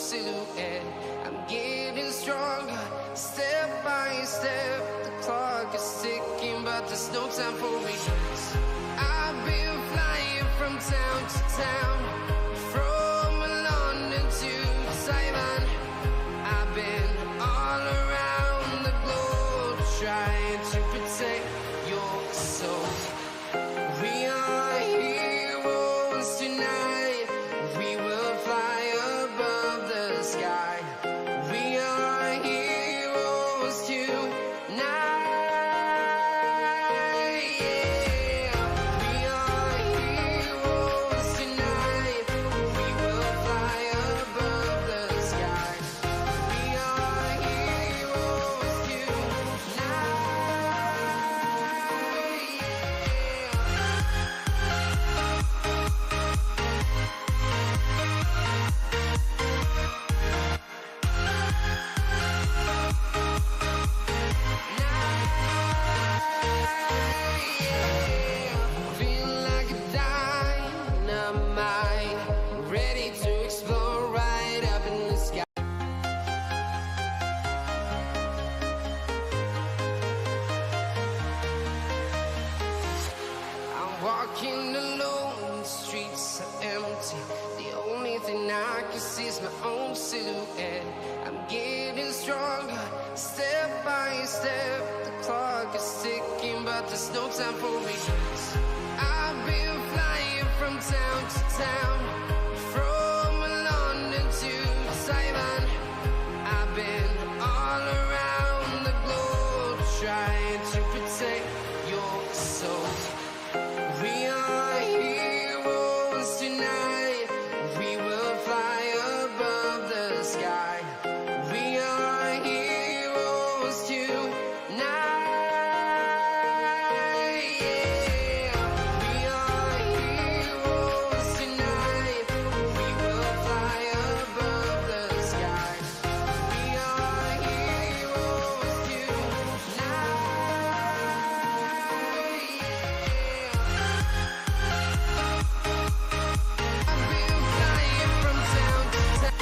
silhouette. I'm getting stronger, step by step. The clock is ticking, but there's no time for me. I've been flying from town to town, from London to Taiwan. I've been all around the globe trying to protect your soul. We are heroes tonight. We will fly above the sky. We are heroes tonight. Yeah. We are heroes tonight. We will fly above the sky. We are heroes tonight. Feel like a dynamite, ready to explode right up in the sky. I'm walking alone, the streets are empty. The only thing I can see is my own silhouette. I'm getting stronger, step by step. The clock is ticking, but there's no time for me. I've been flying from town to town, from London to Taiwan. I've been all around the globe trying to protect your soul. We are heroes tonight. We will fly above the sky. We are heroes tonight. Yeah. We are heroes tonight. We will fly above the sky. We are heroes tonight. I've been flying from town to town.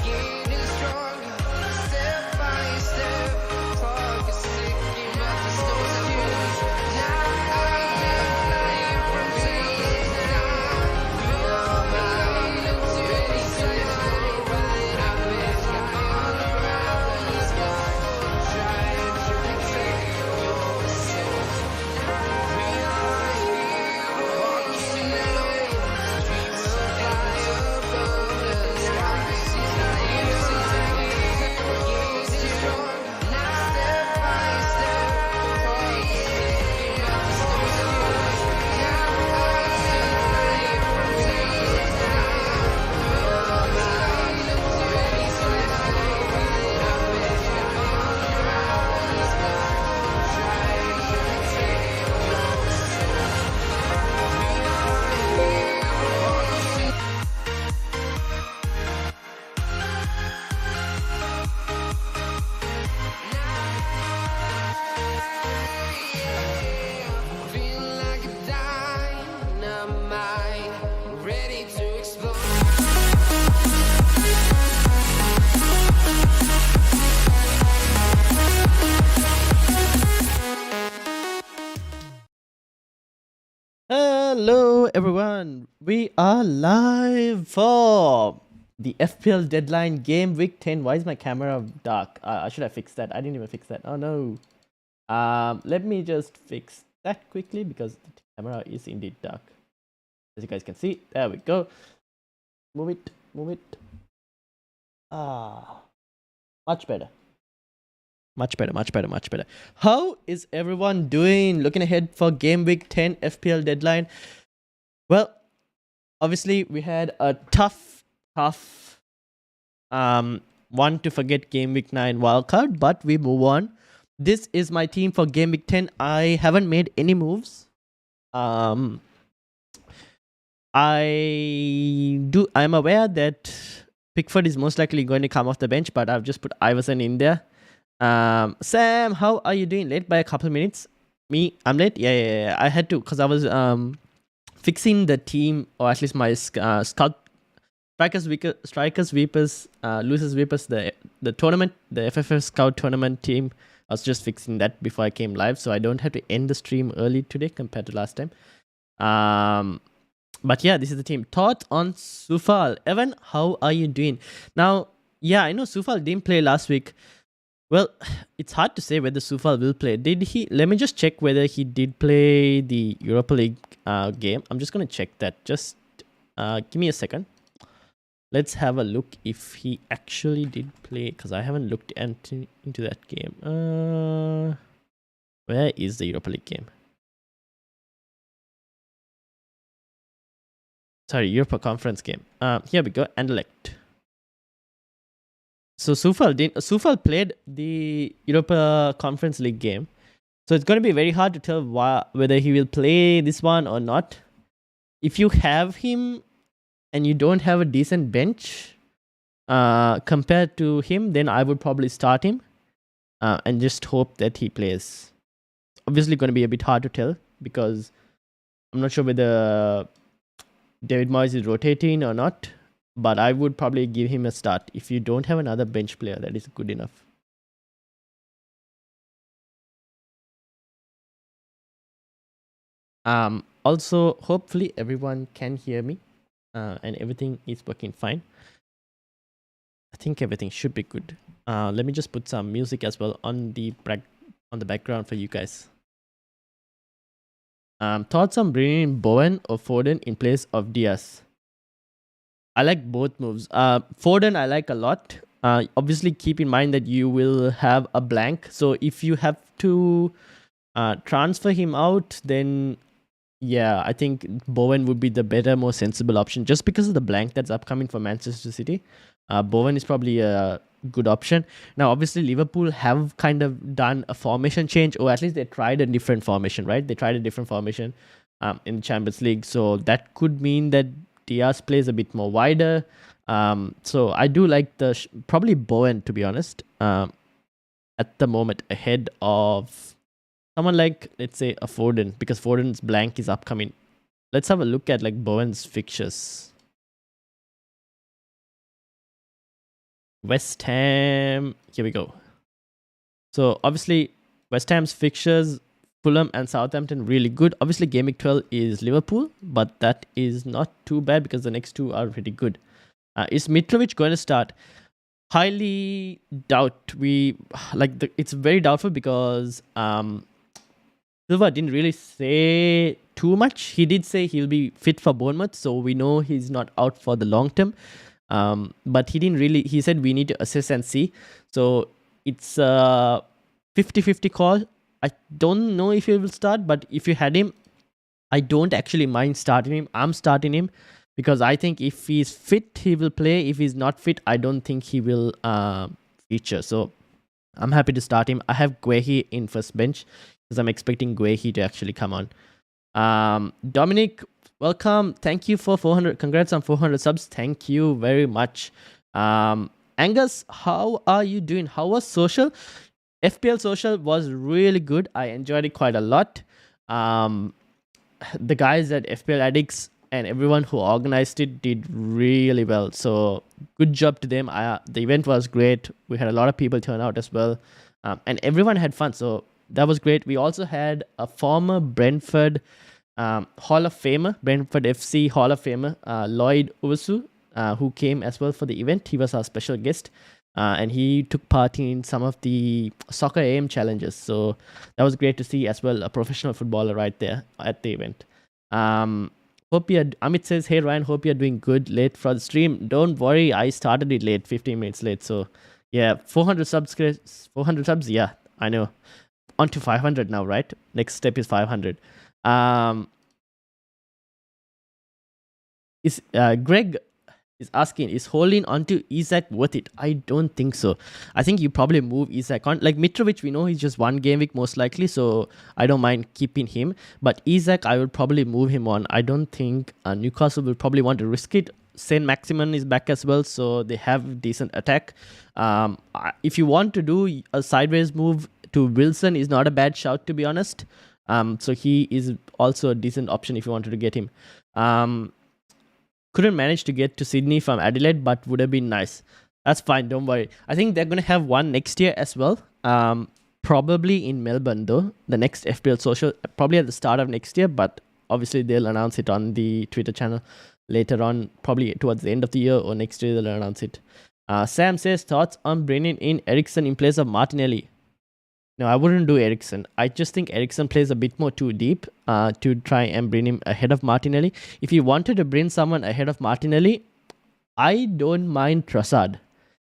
Getting stronger, step by step. Clock is ticking, but there's no time for me. Now I'm flying from town to town. We are London to Taiwan. I've been all around the sky, trying to protect your soul. We are heroes tonight. We will fly above the sky. Feel like a dynamite, ready to explode. Hello everyone, we are live for the FPL deadline game week 10. Why is my camera dark? Should I fix that? I didn't even fix that. Oh no. Let me just fix that quickly because the camera is indeed dark. As you guys can see, there we go. Move it, move it. Much better. Much better, much better, much better. How is everyone doing? Looking ahead for game week 10 FPL deadline. Well, obviously we had a tough tough one to forget game week 9 wildcard, but we move on. This is my team for game week 10. I haven't made any moves. I'm aware that Pickford is most likely going to come off the bench, but I've just put Iverson in there. Sam, how are you doing? Late by a couple of minutes. Me, I'm late. Yeah. I had to because I was fixing the team, or at least my scout strikers, sweepers, losers, sweepers. The tournament, the FFF Scout tournament team. I was just fixing that before I came live, so I don't have to end the stream early today compared to last time. But yeah, this is the team. Thoughts on Sufal. Evan, how are you doing? Now, yeah, I know Sufal didn't play last week. Well, it's hard to say whether Sufal will play. Did he? Let me just check whether he did play the Europa League game. I'm just going to check that. Just give me a second. Let's have a look if he actually did play, because I haven't looked into that game. Where is the Europa League game? Sorry, Europa Conference game. Here we go. Anderlecht. So Sufal played the Europa Conference League game. So it's going to be very hard to tell whether he will play this one or not. If you have him and you don't have a decent bench compared to him, then I would probably start him and just hope that he plays. Obviously going to be a bit hard to tell because I'm not sure whether David Moyes is rotating or not, but I would probably give him a start if you don't have another bench player that is good enough. Also, hopefully everyone can hear me and everything is working fine. I think everything should be good. Let me just put some music as well on the background for you guys. Thoughts on bringing Bowen or Foden in place of Diaz? I like both moves. Foden I like a lot. Obviously, keep in mind that you will have a blank. So if you have to transfer him out, then yeah, I think Bowen would be the better, more sensible option. Just because of the blank that's upcoming for Manchester City, Bowen is probably a good option. Now, obviously, Liverpool have kind of done a formation change, or at least they tried a different formation, right? They tried a different formation in the Champions League. So that could mean that Diaz plays a bit more wider. So I do like probably Bowen, to be honest, at the moment, ahead of someone like, let's say, a Foden, because Foden's blank is upcoming. Let's have a look at like Bowen's fixtures. West Ham, here we go. So obviously West Ham's fixtures, Fulham and Southampton, really good. Obviously Game Week 12 is Liverpool, but that is not too bad because the next two are pretty good. Is Mitrovic going to start? Highly doubt. It's very doubtful because Silva didn't really say too much. He did say he'll be fit for Bournemouth, so we know he's not out for the long term. But he said we need to assess and see. So it's a 50-50 call. I don't know if he will start, but if you had him, I don't actually mind starting him. I'm starting him because I think if he's fit, he will play. If he's not fit, I don't think he will feature. So I'm happy to start him. I have Guehi in first bench because I'm expecting Guehi to actually come on. Dominic, welcome. Thank you for 400. Congrats on 400 subs. Thank you very much. Angus, how are you doing? How was social? FPL social was really good. I enjoyed it quite a lot. The guys at FPL Addicts and everyone who organized it did really well. So good job to them. The event was great. We had a lot of people turn out as well. And everyone had fun. So that was great. We also had a former Brentford Hall of Famer, Brentford FC Hall of Famer, Lloyd Owusu, who came as well for the event. He was our special guest. And he took part in some of the Soccer AM challenges. So that was great to see as well, a professional footballer right there at the event. Amit says, hey Ryan, hope you're doing good. Late for the stream. Don't worry, I started it late, 15 minutes late. So yeah, 400 subs, yeah, I know. On to 500 now, right? Next step is 500. Greg, is asking, is holding onto Isak worth it? I don't think so. I think you probably move Isak on. Like Mitrovic, we know he's just one game week most likely, so I don't mind keeping him. But Isak, I would probably move him on. I don't think Newcastle will probably want to risk it. Saint Maximin is back as well, so they have decent attack. If you want to do a sideways move to Wilson, is not a bad shout, to be honest. So he is also a decent option if you wanted to get him. Couldn't manage to get to Sydney from Adelaide, but would have been nice. That's fine, don't worry. I think they're going to have one next year as well. Probably in Melbourne, though. The next FPL Social, probably at the start of next year, but obviously they'll announce it on the Twitter channel later on, probably towards the end of the year or next year they'll announce it. Sam says, thoughts on bringing in Ericsson in place of Martinelli? No, I wouldn't do Ericsson. I just think Ericsson plays a bit more too deep to try and bring him ahead of Martinelli. If you wanted to bring someone ahead of Martinelli, I don't mind Trossard.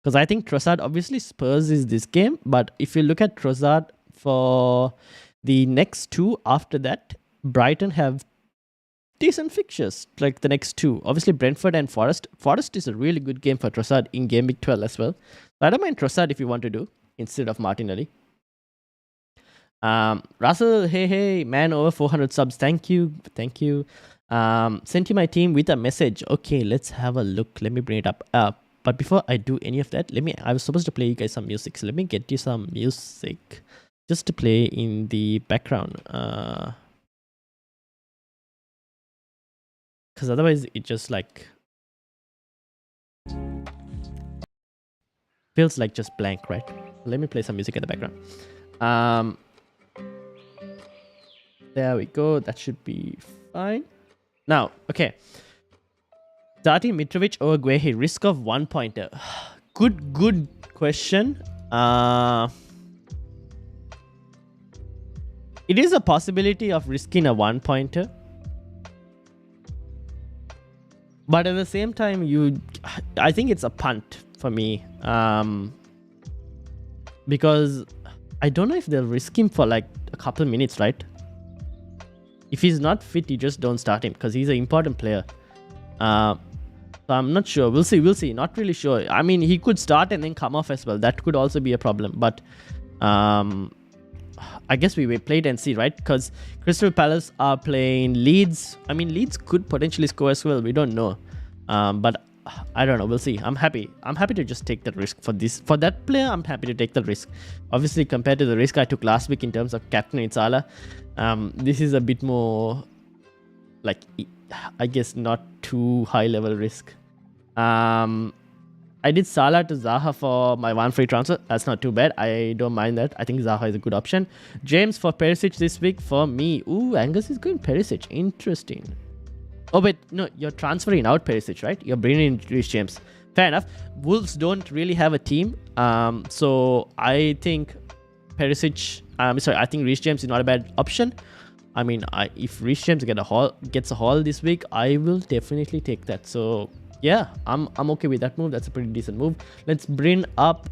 Because I think Trossard, obviously Spurs is this game, but if you look at Trossard for the next two after that, Brighton have decent fixtures, like the next two. Obviously Brentford and Forest. Forest is a really good game for Trossard in Game Week 12 as well. So I don't mind Trossard if you want to do, instead of Martinelli. Russell, hey, man, over 400 subs. Thank you. Sent you my team with a message. Okay, let's have a look. Let me bring it up. But before I do any of that, I was supposed to play you guys some music. So let me get you some music just to play in the background. Because otherwise it just like feels like just blank, right? Let me play some music in the background. There we go. That should be fine. Now, okay. Starting Mitrovic over Guehi. Risk of 1-pointer. Good question. It is a possibility of risking a 1-pointer. But at the same time, I think it's a punt for me. Because I don't know if they'll risk him for like a couple minutes, right? If he's not fit, you just don't start him because he's an important player. So I'm not sure. We'll see. Not really sure. I mean, he could start and then come off as well. That could also be a problem. But I guess we play and see, right? Because Crystal Palace are playing Leeds. I mean, Leeds could potentially score as well. We don't know. But I don't know. We'll see. I'm happy to just take that risk for this. For that player, I'm happy to take the risk. Obviously, compared to the risk I took last week in terms of captain Salah, this is a bit more like, I guess, not too high level risk. I did Salah to Zaha for my one free transfer. That's not too bad. I don't mind that. I think Zaha is a good option. James for Perisic this week for me. Ooh, Angus is going Perisic. Interesting. Oh, wait, no, you're transferring out Perisic, right? You're bringing in Reece James. Fair enough. Wolves don't really have a team. So I think Perisic, I think Reece James is not a bad option. I mean, if Reece James gets a haul this week, I will definitely take that. So yeah, I'm okay with that move. That's a pretty decent move. Let's bring up,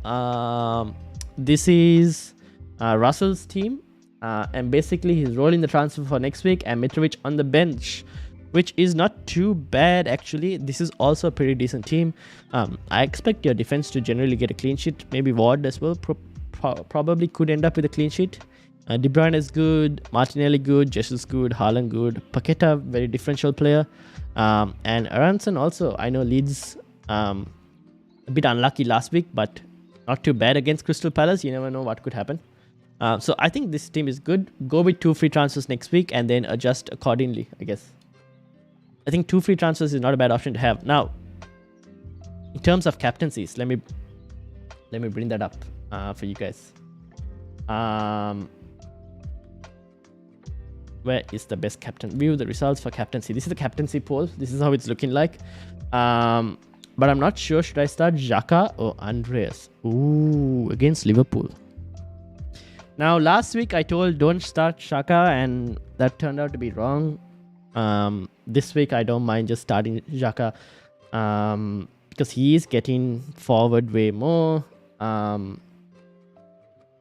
this is Russell's team. And basically he's rolling the transfer for next week and Mitrovic on the bench, which is not too bad actually. This is also a pretty decent team. I expect your defense to generally get a clean sheet. Maybe Ward as well probably could end up with a clean sheet. De Bruyne is good, Martinelli good, Jesus good, Haaland good, Paqueta very differential player, and Aronson also. I know Leeds a bit unlucky last week, but not too bad against Crystal Palace. You never know what could happen. So I think this team is good. Go with 2 free transfers next week and then adjust accordingly, I guess. I think 2 free transfers is not a bad option to have. Now, in terms of captaincies, let me bring that up for you guys. Where is the best captain? View the results for captaincy. This is the captaincy poll. This is how it's looking like. But I'm not sure. Should I start Xhaka or Andreas? Ooh, against Liverpool. Now, last week I told don't start Xhaka, and that turned out to be wrong. This week I don't mind just starting Xhaka because he is getting forward way more.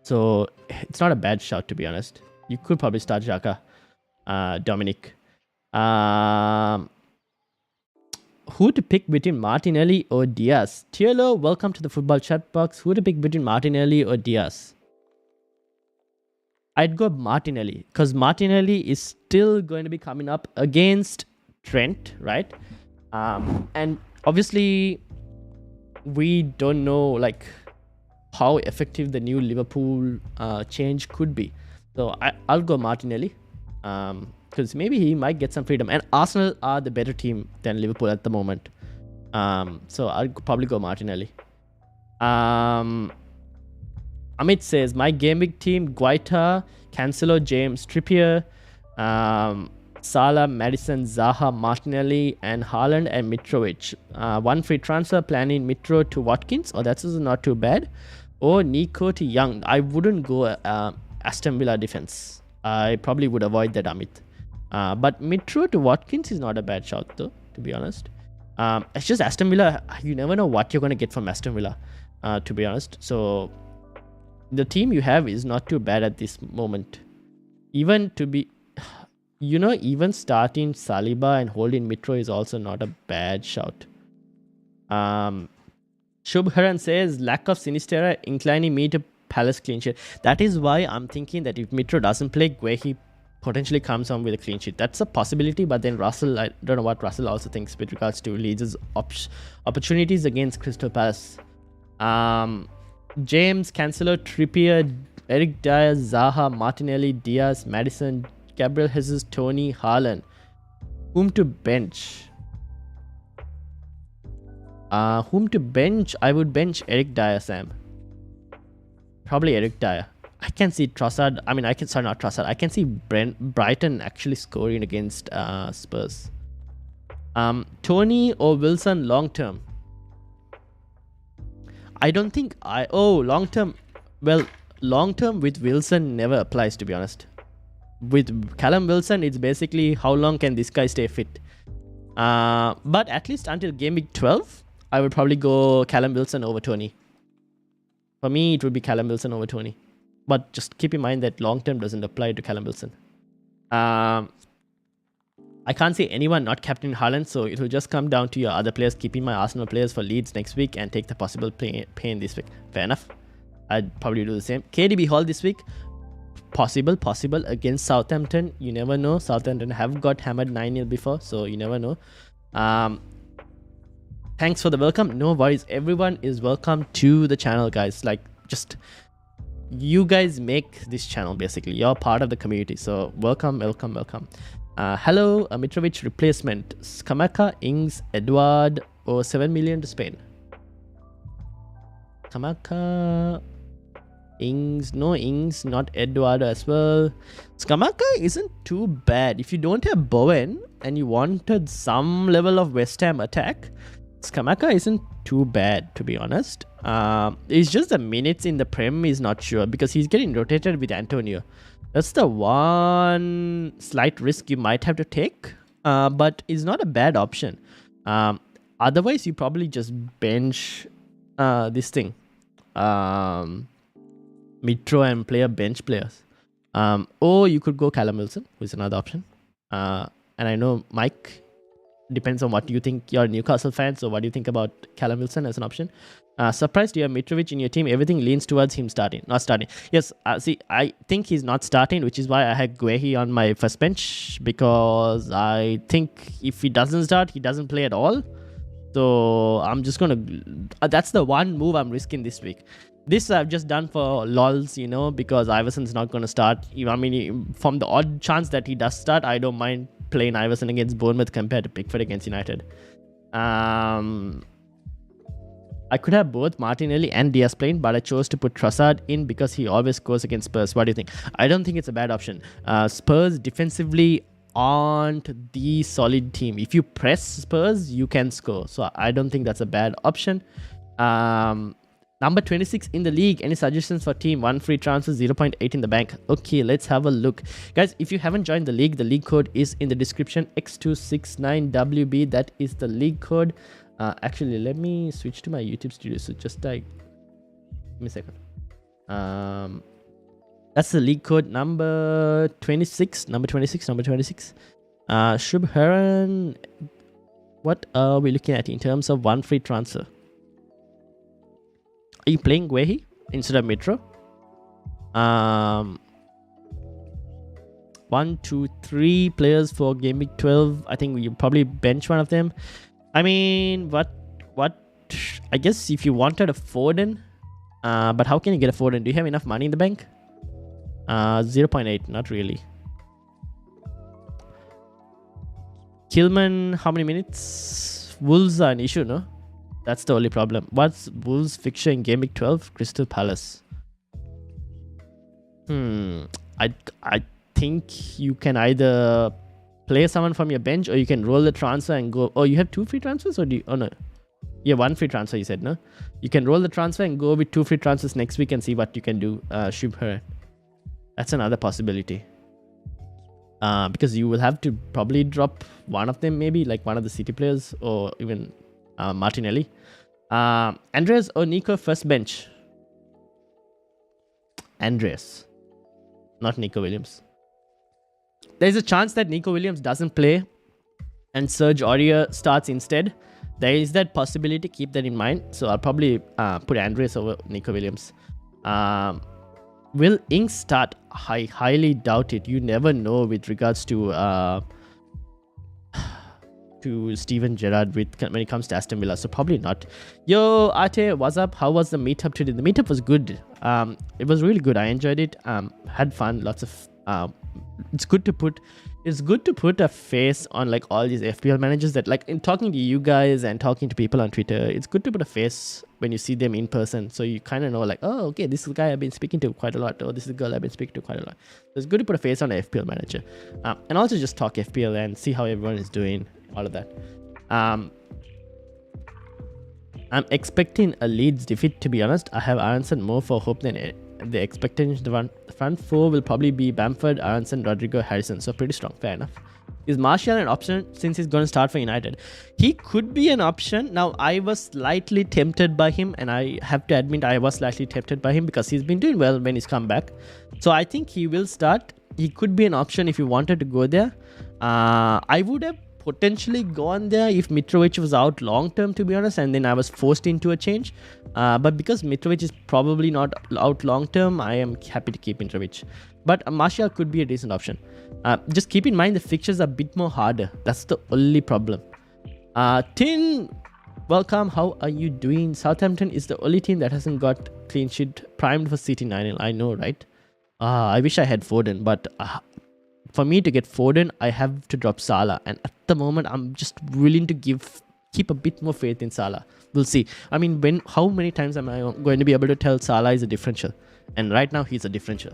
So it's not a bad shout, to be honest. You could probably start Xhaka. Dominic. Who to pick between Martinelli or Diaz? Tielo, welcome to the football chat box. Who to pick between Martinelli or Diaz? I'd go Martinelli because Martinelli is still going to be coming up against Trent, right? And obviously, we don't know like how effective the new Liverpool change could be. So I'll go Martinelli because maybe he might get some freedom. And Arsenal are the better team than Liverpool at the moment. So I'll probably go Martinelli. Amit says, my game week team, Guaita, Cancelo, James, Trippier, Salah, Madison, Zaha, Martinelli, and Haaland and Mitrovic. One free transfer, planning Mitro to Watkins. Oh, that's also not too bad. Or Nico to Young. I wouldn't go Aston Villa defense. I probably would avoid that, Amit. But Mitro to Watkins is not a bad shout, though, to be honest. It's just Aston Villa. You never know what you're going to get from Aston Villa, to be honest. So the team you have is not too bad at this moment. Even to be, even starting Saliba and holding Mitro is also not a bad shout. Shubharan says, lack of Sinistera inclining me to Palace clean sheet. That is why I'm thinking that if Mitro doesn't play, Guehi potentially comes on with a clean sheet. That's a possibility, but then Russell, I don't know what Russell also thinks with regards to Leeds' opportunities against Crystal Palace. James, Cancelo, Trippier, Eric Dyer, Zaha, Martinelli, Diaz, Madison, Gabriel Jesus, Tony, Haaland. Whom to bench? Whom to bench? I would bench Eric Dyer, Sam. Probably Eric Dyer. I can see Trossard. I mean, not Trossard. I can see Brighton actually scoring against Spurs. Tony or Wilson long term? I don't think long term. Well, long term with Wilson never applies, to be honest. With Callum Wilson, it's basically how long can this guy stay fit. But at least until game week 12, I would probably go Callum Wilson over Tony. For me, it would be Callum Wilson over Tony. But just keep in mind that long term doesn't apply to Callum Wilson. I can't see anyone not captain Haaland, so it will just come down to your other players, keeping my Arsenal players for Leeds next week and take the possible pain this week. Fair enough. I'd probably do the same. KDB Hall this week. Possible against Southampton. You never know. Southampton have got hammered 9-0 before, so you never know. Thanks for the welcome. No worries. Everyone is welcome to the channel, guys. Like, just you guys make this channel basically. You're part of the community, so welcome. Hello, a Mitrovic replacement. Skamaka, Ings, Edward, or 7 million to Spain. Skamaka, Ings, no Ings, not Edward as well. Skamaka isn't too bad. If you don't have Bowen and you wanted some level of West Ham attack, Skamaka isn't too bad, to be honest. It's just the minutes in the Prem is not sure because he's getting rotated with Antonio. That's the one slight risk you might have to take, but it's not a bad option. Otherwise, you probably just bench this thing. Mitro and player bench players. Or you could go Callum Wilson, who is another option. And I know Mike, depends on what you think. You're a Newcastle fan, so what do you think about Callum Wilson as an option? Surprised you have Mitrovic in your team. Everything leans towards him not starting. Yes, see, I think he's not starting, which is why I had Guehi on my first bench, because I think if he doesn't start, he doesn't play at all. So I'm just going to... that's the one move I'm risking this week. This I've just done for lols, because Iverson's not going to start. I mean, from the odd chance that he does start, I don't mind playing Iverson against Bournemouth compared to Pickford against United. I could have both Martinelli and Diaz playing, but I chose to put Trossard in because he always scores against Spurs. What do you think? I don't think it's a bad option. Spurs defensively aren't the solid team. If you press Spurs, you can score. So I don't think that's a bad option. Number 26 in the league. Any suggestions for team? 1 free transfer, 0.8 in the bank. Okay, let's have a look. Guys, if you haven't joined the league code is in the description. X269WB. That is the league code. Actually, let me switch to my YouTube studio. So just like, give me a second. That's the league code number 26. Shubharan. What are we looking at in terms of one free transfer? Are you playing Guehi instead of Mitro? 1, 2, 3 players for Game Week 12. I think you probably bench one of them. I mean, what? I guess if you wanted a Foden, but how can you get a Foden? Do you have enough money in the bank? 0.8, not really. Kilman, how many minutes? Wolves are an issue, no? That's the only problem. What's Wolves fixture in Game Week 12? Crystal Palace. I think you can either play someone from your bench or you can roll the transfer and go. Oh, you have 2 free transfers, or do you? Oh no, yeah, 1 free transfer. You said no. You can roll the transfer and go with 2 free transfers next week and see what you can do. Shubhar, that's another possibility. Because you will have to probably drop one of them, maybe like one of the City players or even Martinelli. Andreas or Nico first bench? Andreas, not Nico Williams. There's a chance that Nico Williams doesn't play and Serge Aurier starts instead. There is that possibility. Keep that in mind. So I'll probably put Andreas over Nico Williams. Will Ings start? I highly doubt it. You never know with regards to Steven Gerrard when it comes to Aston Villa. So probably not. Yo, Ate, what's up? How was the meetup today? The meetup was good. It was really good. I enjoyed it. Had fun. Lots of it's good to put a face on like all these FPL managers that, like, in talking to you guys and talking to people on Twitter, it's good to put a face when you see them in person, so you kind of know like, oh, okay, this is the guy I've been speaking to quite a lot, or this is the girl I've been speaking to quite a lot. So it's good to put a face on an FPL manager, and also just talk FPL and see how everyone is doing, all of that. I'm expecting a Leeds defeat, to be honest. I have Aronson more for hope than the expectation. The front 4 will probably be Bamford, Aronson, Rodrigo, Harrison. So pretty strong. Fair enough. Is Martial an option since he's going to start for United? He could be an option. Now, I was slightly tempted by him, and I have to admit I was slightly tempted by him because he's been doing well when he's come back. So I think he will start. He could be an option if you wanted to go there. I would have potentially gone there if Mitrovic was out long term, to be honest, and then I was forced into a change. But because Mitrovic is probably not out long term, I am happy to keep Mitrovic. But Martial could be a decent option. Just keep in mind the fixtures are a bit more harder. That's the only problem. Tin, welcome. How are you doing? Southampton is the only team that hasn't got clean sheet primed for City 9. I know, right? I wish I had Foden, but for me to get Foden, I have to drop Salah. And at the moment, I'm just willing to keep a bit more faith in Salah. We'll see. I mean, how many times am I going to be able to tell Salah is a differential? And right now, he's a differential.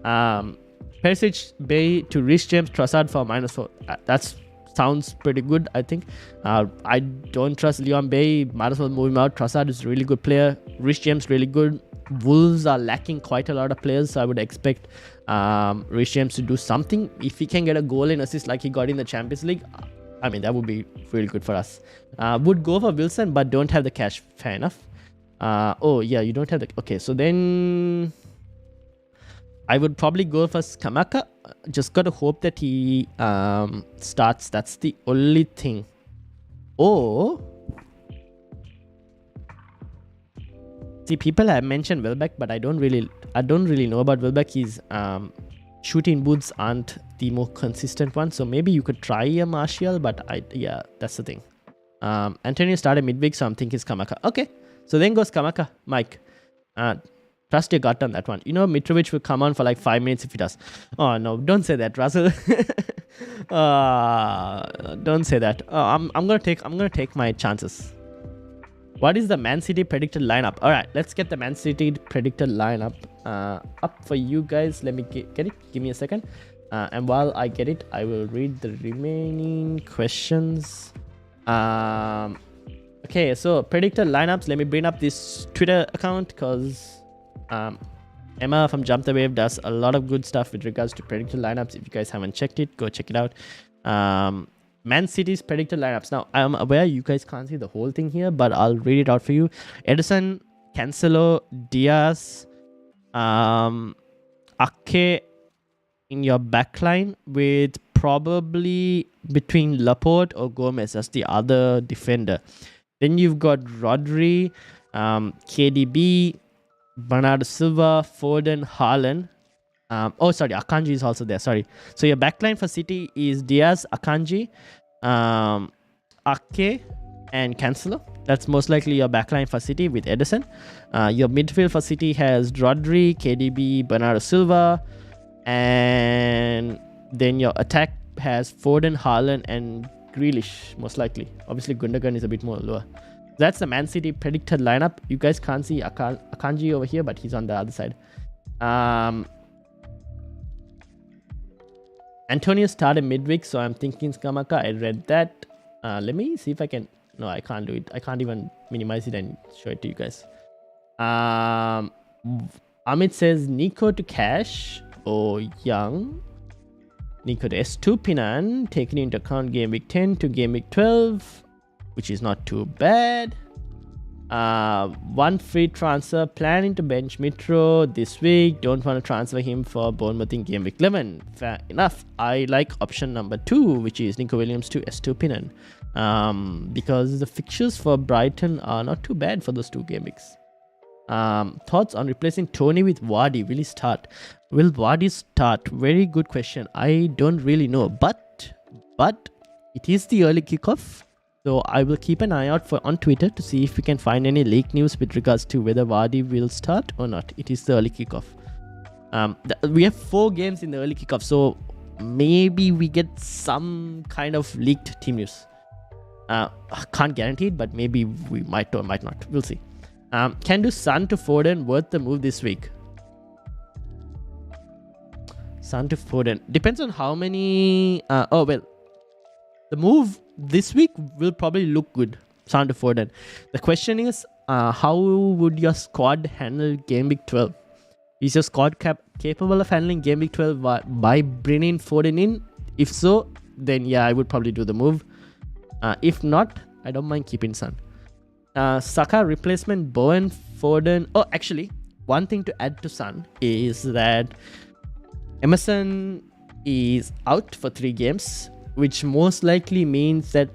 Perisic, Bay to Rhys James, Trossard for -4. That sounds pretty good, I think. I don't trust Leon Bay. Might as well move him out. Trossard is a really good player. Rhys James, really good. Wolves are lacking quite a lot of players, so I would expect Rhys James to do something. If he can get a goal and assist like he got in the Champions League, I mean, that would be really good for us. Would go for Wilson, but don't have the cash. Fair enough. Oh, yeah, you don't have the... Okay, so then I would probably go for Skamaka. Just got to hope that he starts. That's the only thing. Or... See, people have mentioned Welbeck, but I don't really know about Welbeck. His shooting boots aren't the more consistent one, so maybe you could try a Martial, but yeah, that's the thing. Antonio started midweek, so I'm thinking Skamaka. Okay, so then goes Skamaka. Mike, trust your gut on that one. You know, Mitrovic will come on for like 5 minutes if he does. Oh no, don't say that, Russell. Don't say that. I'm gonna take my chances. What is the Man City predicted lineup? All right, let's get the Man City predicted lineup up for you guys. Let me get it. Give me a second. And while I get it, I will read the remaining questions. Okay, so predicted lineups. Let me bring up this Twitter account because Emma from Jump the Wave does a lot of good stuff with regards to predicted lineups. If you guys haven't checked it, go check it out. Man City's predicted lineups. Now, I'm aware you guys can't see the whole thing here, but I'll read it out for you. Edison, Cancelo, Diaz, Ake in your backline with probably between Laporte or Gomez as the other defender. Then you've got Rodri, KDB, Bernardo Silva, Foden, Haaland. Akanji is also there. Sorry. So your backline for City is Diaz, Akanji, Ake, and Cancelo. That's most likely your backline for City with Ederson. Your midfield for City has Rodri, KDB, Bernardo Silva, and then your attack has Foden, Haaland, and Grealish, most likely. Obviously, Gundogan is a bit more lower. That's the Man City predicted lineup. You guys can't see Akanji over here, but he's on the other side. Antonio started midweek, so I'm thinking Skamaka. I read that. Let me see if I can... No, I can't do it. I can't even minimize it and show it to you guys. Amit says Nico to Cash or Young. Nico to S2 taking into account game week 10 to game week 12, which is not too bad. One free transfer, planning to bench Mitro this week. Don't want to transfer him for Bournemouth in game week 11. Fair enough. I like option number 2, which is Nico Williams to S2 because the fixtures for Brighton are not too bad for those 2 game weeks. Thoughts on replacing Tony with Vardy? Will he start? Will Vardy start? Very good question. I don't really know, but it is the early kickoff, so I will keep an eye out on Twitter to see if we can find any leak news with regards to whether Vardy will start or not. It is the early kickoff. We have 4 games in the early kickoff, so maybe we get some kind of leaked team news. Can't guarantee it, but maybe we might or might not. We'll see. Can do Son to Foden worth the move this week? Son to Foden. Depends on how many... the move this week will probably look good. Son to Foden. The question is, how would your squad handle Game Week 12? Is your squad capable of handling Game Week 12 by bringing Foden in? If so, then yeah, I would probably do the move. If not, I don't mind keeping Son. Saka replacement Bowen, Foden. Oh, actually, one thing to add to Son is that Emerson is out for 3 games, which most likely means that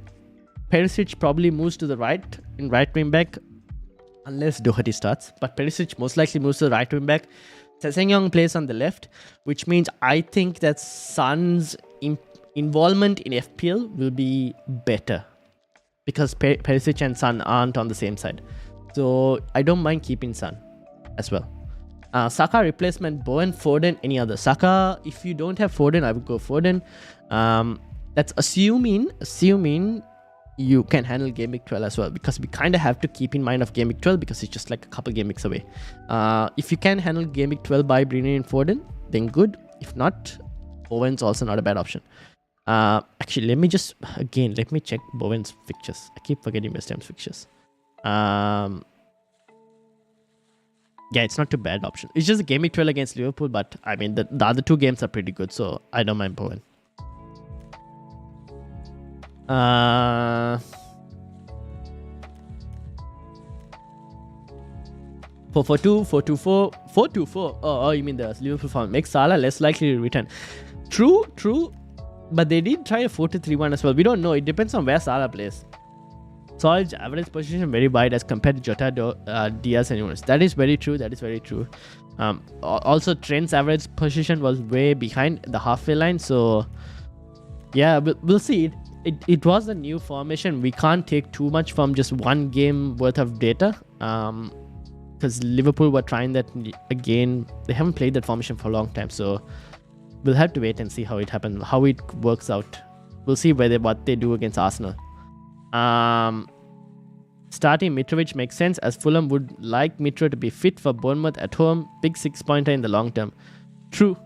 Perisic probably moves to the right in right wing back, unless Doherty starts. But Perisic most likely moves to the right wing back. Sessegnon plays on the left, which means I think that Son's involvement in FPL will be better because Perisic and Son aren't on the same side. So I don't mind keeping Son as well. Saka replacement Bowen, Foden, any other. Saka, if you don't have Foden, I would go Foden. That's assuming you can handle Game Week 12 as well, because we kind of have to keep in mind of Game Week 12 because it's just like a couple game weeks away. If you can handle Game Week 12 by bringing in Foden, then good. If not, Bowen's also not a bad option. Actually, let me check Bowen's fixtures. I keep forgetting West Ham's fixtures. Yeah, it's not too bad option. It's just a Game Week 12 against Liverpool, but I mean, the other 2 games are pretty good, so I don't mind Bowen. 4-4-2, 4-2-4, 4-2-4. Oh, you mean the Liverpool form makes Salah less likely to return. True. But they did try a 4-3-1 as well. We don't know. It depends on where Salah plays. Sol's average position very wide as compared to Jota, Diaz, and Yunus. That is very true. Also, Trent's average position was way behind the halfway line. So, yeah, we'll see. It was a new formation. We can't take too much from just one game worth of data. Because Liverpool were trying that again. They haven't played that formation for a long time. So, we'll have to wait and see how it happens, how it works out. We'll see what they do against Arsenal. Starting Mitrovic makes sense as Fulham would like Mitro to be fit for Bournemouth at home. Big 6-pointer in the long term. True.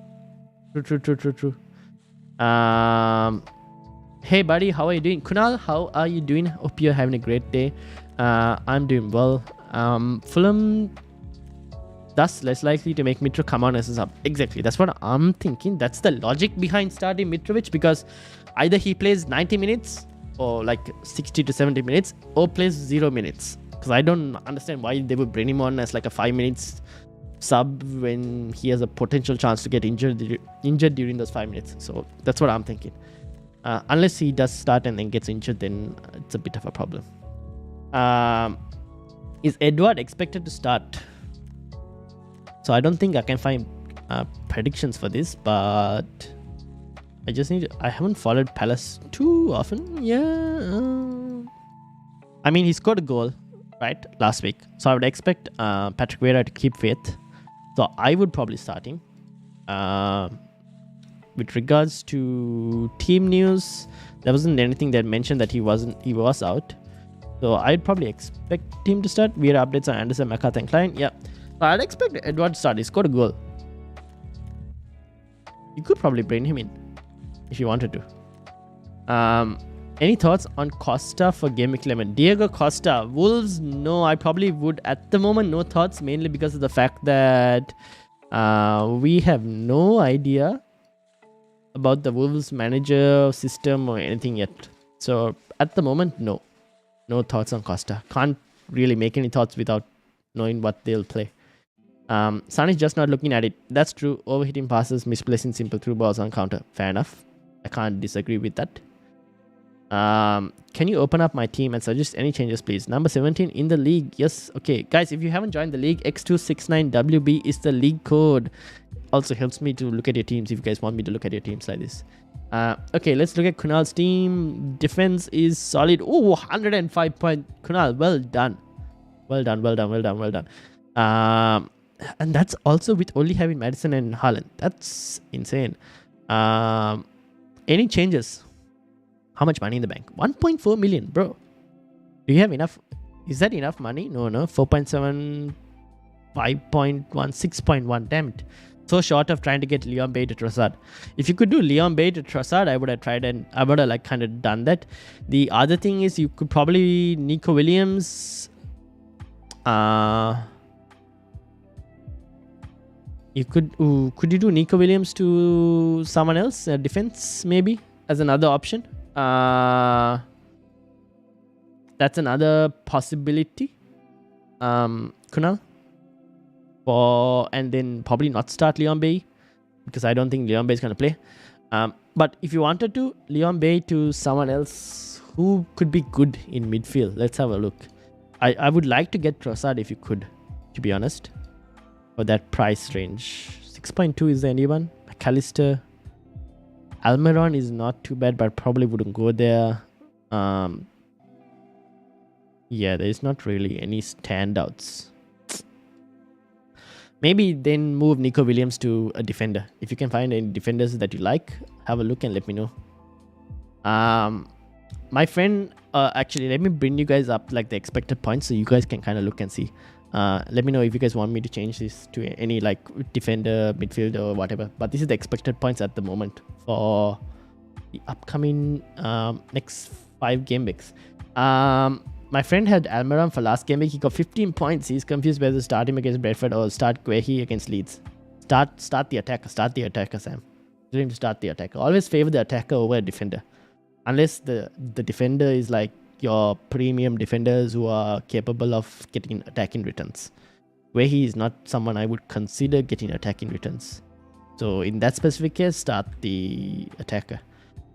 Hey buddy, how are you doing? Kunal, how are you doing? Hope you're having a great day. I'm doing well. Fulham thus less likely to make Mitro come on as a sub. Exactly, that's what I'm thinking. That's the logic behind starting Mitrovic, because either he plays 90 minutes or like 60 to 70 minutes or plays 0 minutes. Because I don't understand why they would bring him on as like a 5 minutes sub when he has a potential chance to get injured during those 5 minutes. So that's what I'm thinking. Unless he does start and then gets injured, then it's a bit of a problem. Is Edward expected to start? So I don't think I can find predictions for this, but I just need to, I haven't followed Palace too often. Yeah. I mean, he scored a goal, right, last week. So I would expect Patrick Vieira to keep faith. So I would probably start him. With regards to team news, there wasn't anything that mentioned that he was out. So I'd probably expect him to start. Vieira updates on Anderson, McCarthy and Klein. Yeah. So I'd expect Edward to start. He scored a goal. You could probably bring him in if you wanted to. Any thoughts on Costa for Game Week 11? Diego Costa, Wolves? No, I probably would at the moment. No thoughts, mainly because of the fact that we have no idea about the Wolves manager system or anything yet. So at the moment, no thoughts on Costa. Can't really make any thoughts without knowing what they'll play. Sun is just not looking at it. That's true. Overhitting passes, misplacing simple through balls on counter. Fair enough. I can't disagree with that. Can you open up my team and suggest any changes, please? Number 17 in the league. Yes. Okay, guys, if you haven't joined the league, X269WB is the league code. Also helps me to look at your teams if you guys want me to look at your teams like this. Okay, let's look at Kunal's team. Defense is solid. Oh, 105 point. Kunal, well done. Well done. And that's also with only having Madison and Haaland. That's insane. Any changes? How much money in the bank? 1.4 million, bro. Do you have enough? Is that enough money? No. 4.7, 5.1, 6.1. Damn it. So short of trying to get Leon Bay to Trossard. If you could do Leon Bay to Trossard, I would have tried and I would have like kind of done that. The other thing is you could probably Nico Williams. Could you do Nico Williams to someone else? Defense maybe as another option. That's another possibility. Kunal. And then probably not start Leon Bay because I don't think Leon Bay is going to play. But if you wanted to, Leon Bay to someone else who could be good in midfield. Let's have a look. I would like to get Trossard if you could, to be honest. For that price range. 6.2 is there anyone? McAllister. Almiron is not too bad, but probably wouldn't go there. Yeah, there is not really any standouts. Maybe then move Nico Williams to a defender. If you can find any defenders that you like, have a look and let me know. My friend, actually, let me bring you guys up like the expected points so you guys can kind of look and see. Let me know if you guys want me to change this to any like defender, midfield or whatever. But this is the expected points at the moment for the upcoming next 5 game weeks. My friend had Almiron for last game week. He got 15 points. He's confused whether to start him against Brentford or start Guehi against Leeds. Start the attacker. Start the attacker, Sam. You need to start the attacker. Always favor the attacker over a defender. Unless the defender is like your premium defenders who are capable of getting attacking returns. Guehi is not someone I would consider getting attacking returns. So in that specific case, start the attacker.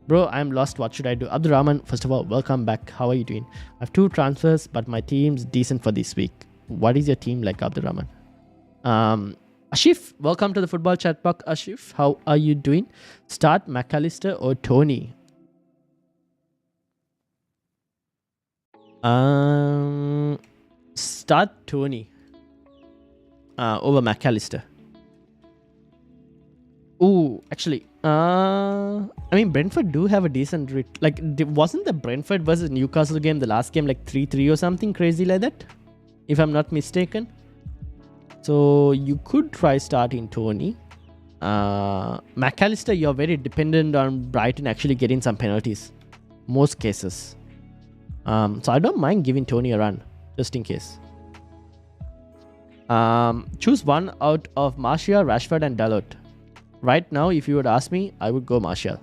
Bro, I'm lost. What should I do? Abdurrahman, first of all, welcome back. How are you doing? I have 2 transfers, but my team's decent for this week. What is your team like, Abdurrahman? Ashif, welcome to the football chat box. Ashif, how are you doing? Start McAllister or Tony? Start Tony over McAllister. Ooh, actually, I mean, Brentford do have a decent wasn't the Brentford versus Newcastle game the last game like 3-3 or something crazy like that, if I'm not mistaken? So you could try starting Tony. McAllister, you're very dependent on Brighton actually getting some penalties, most cases. So I don't mind giving Tony a run just in case. Choose one out of Martial, Rashford and Dalot. Right now, if you would ask me, I would go Martial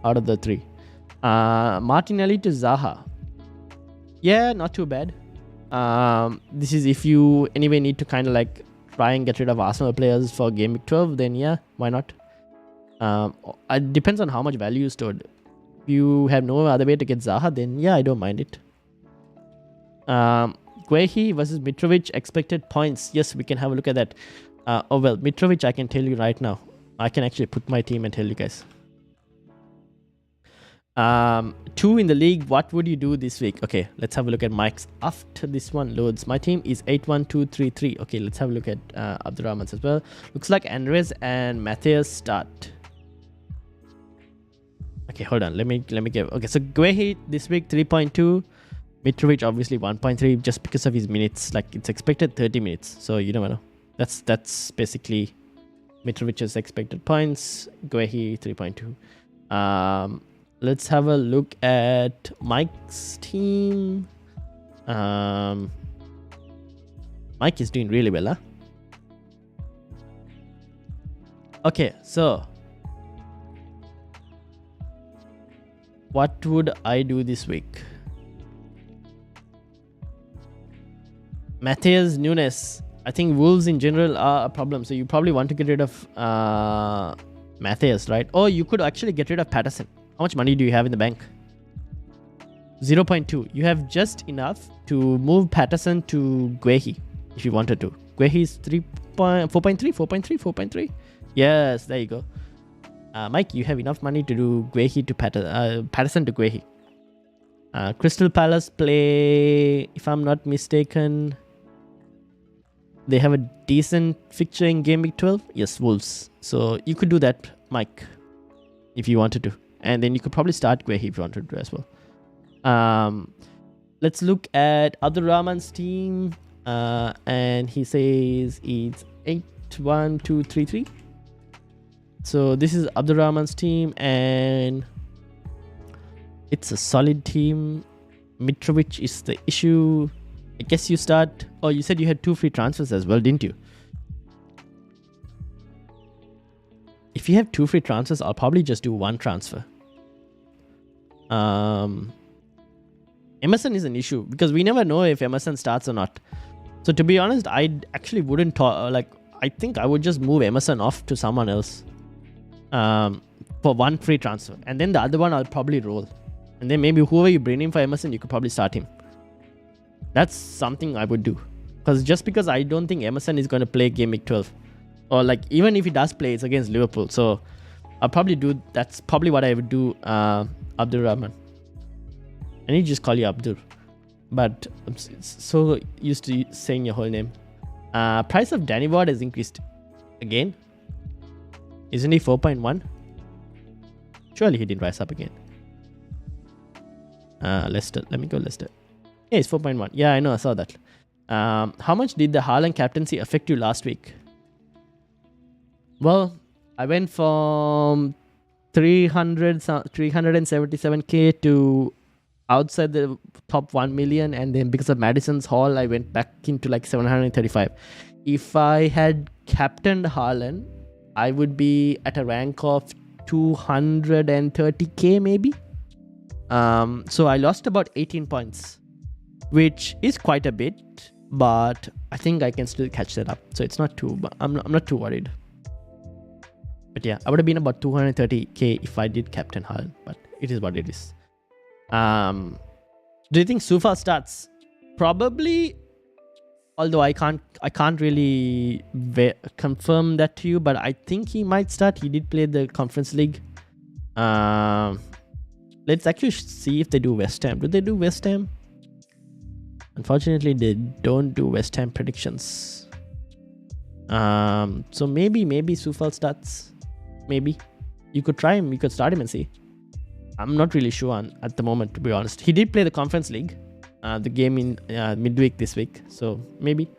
out of the 3. Martinelli to Zaha. Yeah, not too bad. This is if you anyway need to kind of like try and get rid of Arsenal players for Game Week 12, then yeah, why not? It depends on how much value you stored. If you have no other way to get Zaha, then yeah, I don't mind it. Guehi versus Mitrovic, expected points. Yes, we can have a look at that. Oh well, Mitrovic, I can tell you right now. I can actually put my team and tell you guys. 2 in the league. What would you do this week? Okay, let's have a look at Mike's after this one loads. My team is 8-1-2-3-3. Okay, let's have a look at Abdurrahman's as well. Looks like Andres and Matthias start. Okay, hold on. Let me get. Okay, so Guehi this week 3.2. Mitrovic obviously 1.3 just because of his minutes. Like it's expected 30 minutes. So you never know. That's basically Mitrovic's expected points. Guehi 3.2. Let's have a look at Mike's team. Mike is doing really well, huh? Okay, so what would I do this week? Matheus Nunes. I think Wolves in general are a problem. So you probably want to get rid of Matheus, right? Or you could actually get rid of Patterson. How much money do you have in the bank? 0.2. You have just enough to move Patterson to Guehi if you wanted to. Guehi is 4.3. Yes, there you go. Mike, you have enough money to do Guehi to Patterson to Guehi. Crystal Palace play, if I'm not mistaken, they have a decent fixture in Game Week 12. Yes, Wolves. So you could do that, Mike, if you wanted to. And then you could probably start Guehi if you wanted to as well. Let's look at Abdurrahman's team. And he says it's 8-1-2-3-3. So this is Abdurrahman's team. And it's a solid team. Mitrovic is the issue. I guess you start... Oh, you said you had 2 free transfers as well, didn't you? If you have 2 free transfers, I'll probably just do 1 transfer. Emerson is an issue because we never know if Emerson starts or not. So to be honest, I actually wouldn't talk, I think I would just move Emerson off to someone else for 1 free transfer. And then the other one I'll probably roll. And then maybe whoever you bring in for Emerson, you could probably start him. That's something I would do. Just because I don't think Emerson is going to play Game Week 12. Or even if he does play, it's against Liverpool. So I'll probably do, that's probably what I would do, Abdurrahman. I need to just call you Abdur. But I'm so used to saying your whole name. Price of Danny Ward has increased again. Isn't he 4.1? Surely he didn't rise up again. Leicester. Let me go Leicester. Yeah, it's 4.1. Yeah, I know. I saw that. How much did the Haaland captaincy affect you last week? Well, I went from 377k to outside the top 1 million, and then because of Madison's haul, I went back into 735. If I had captained Haaland, I would be at a rank of 230k maybe. So I lost about 18 points, which is quite a bit, but I think I can still catch that up. So it's not too, but I'm not too worried. But yeah, I would have been about 230k if I did captain Haaland, but it is what it is. Do you think Sufa starts? Probably, although I can't really confirm that to you, but I think he might start. He did play the Conference League. Let's actually see if they do West Ham. Do they do West Ham? Unfortunately, they don't do West Ham predictions. So maybe Sufal starts. Maybe you could try him. You could start him and see. I'm not really sure at the moment, to be honest. He did play the Conference League, the game in midweek this week. So maybe.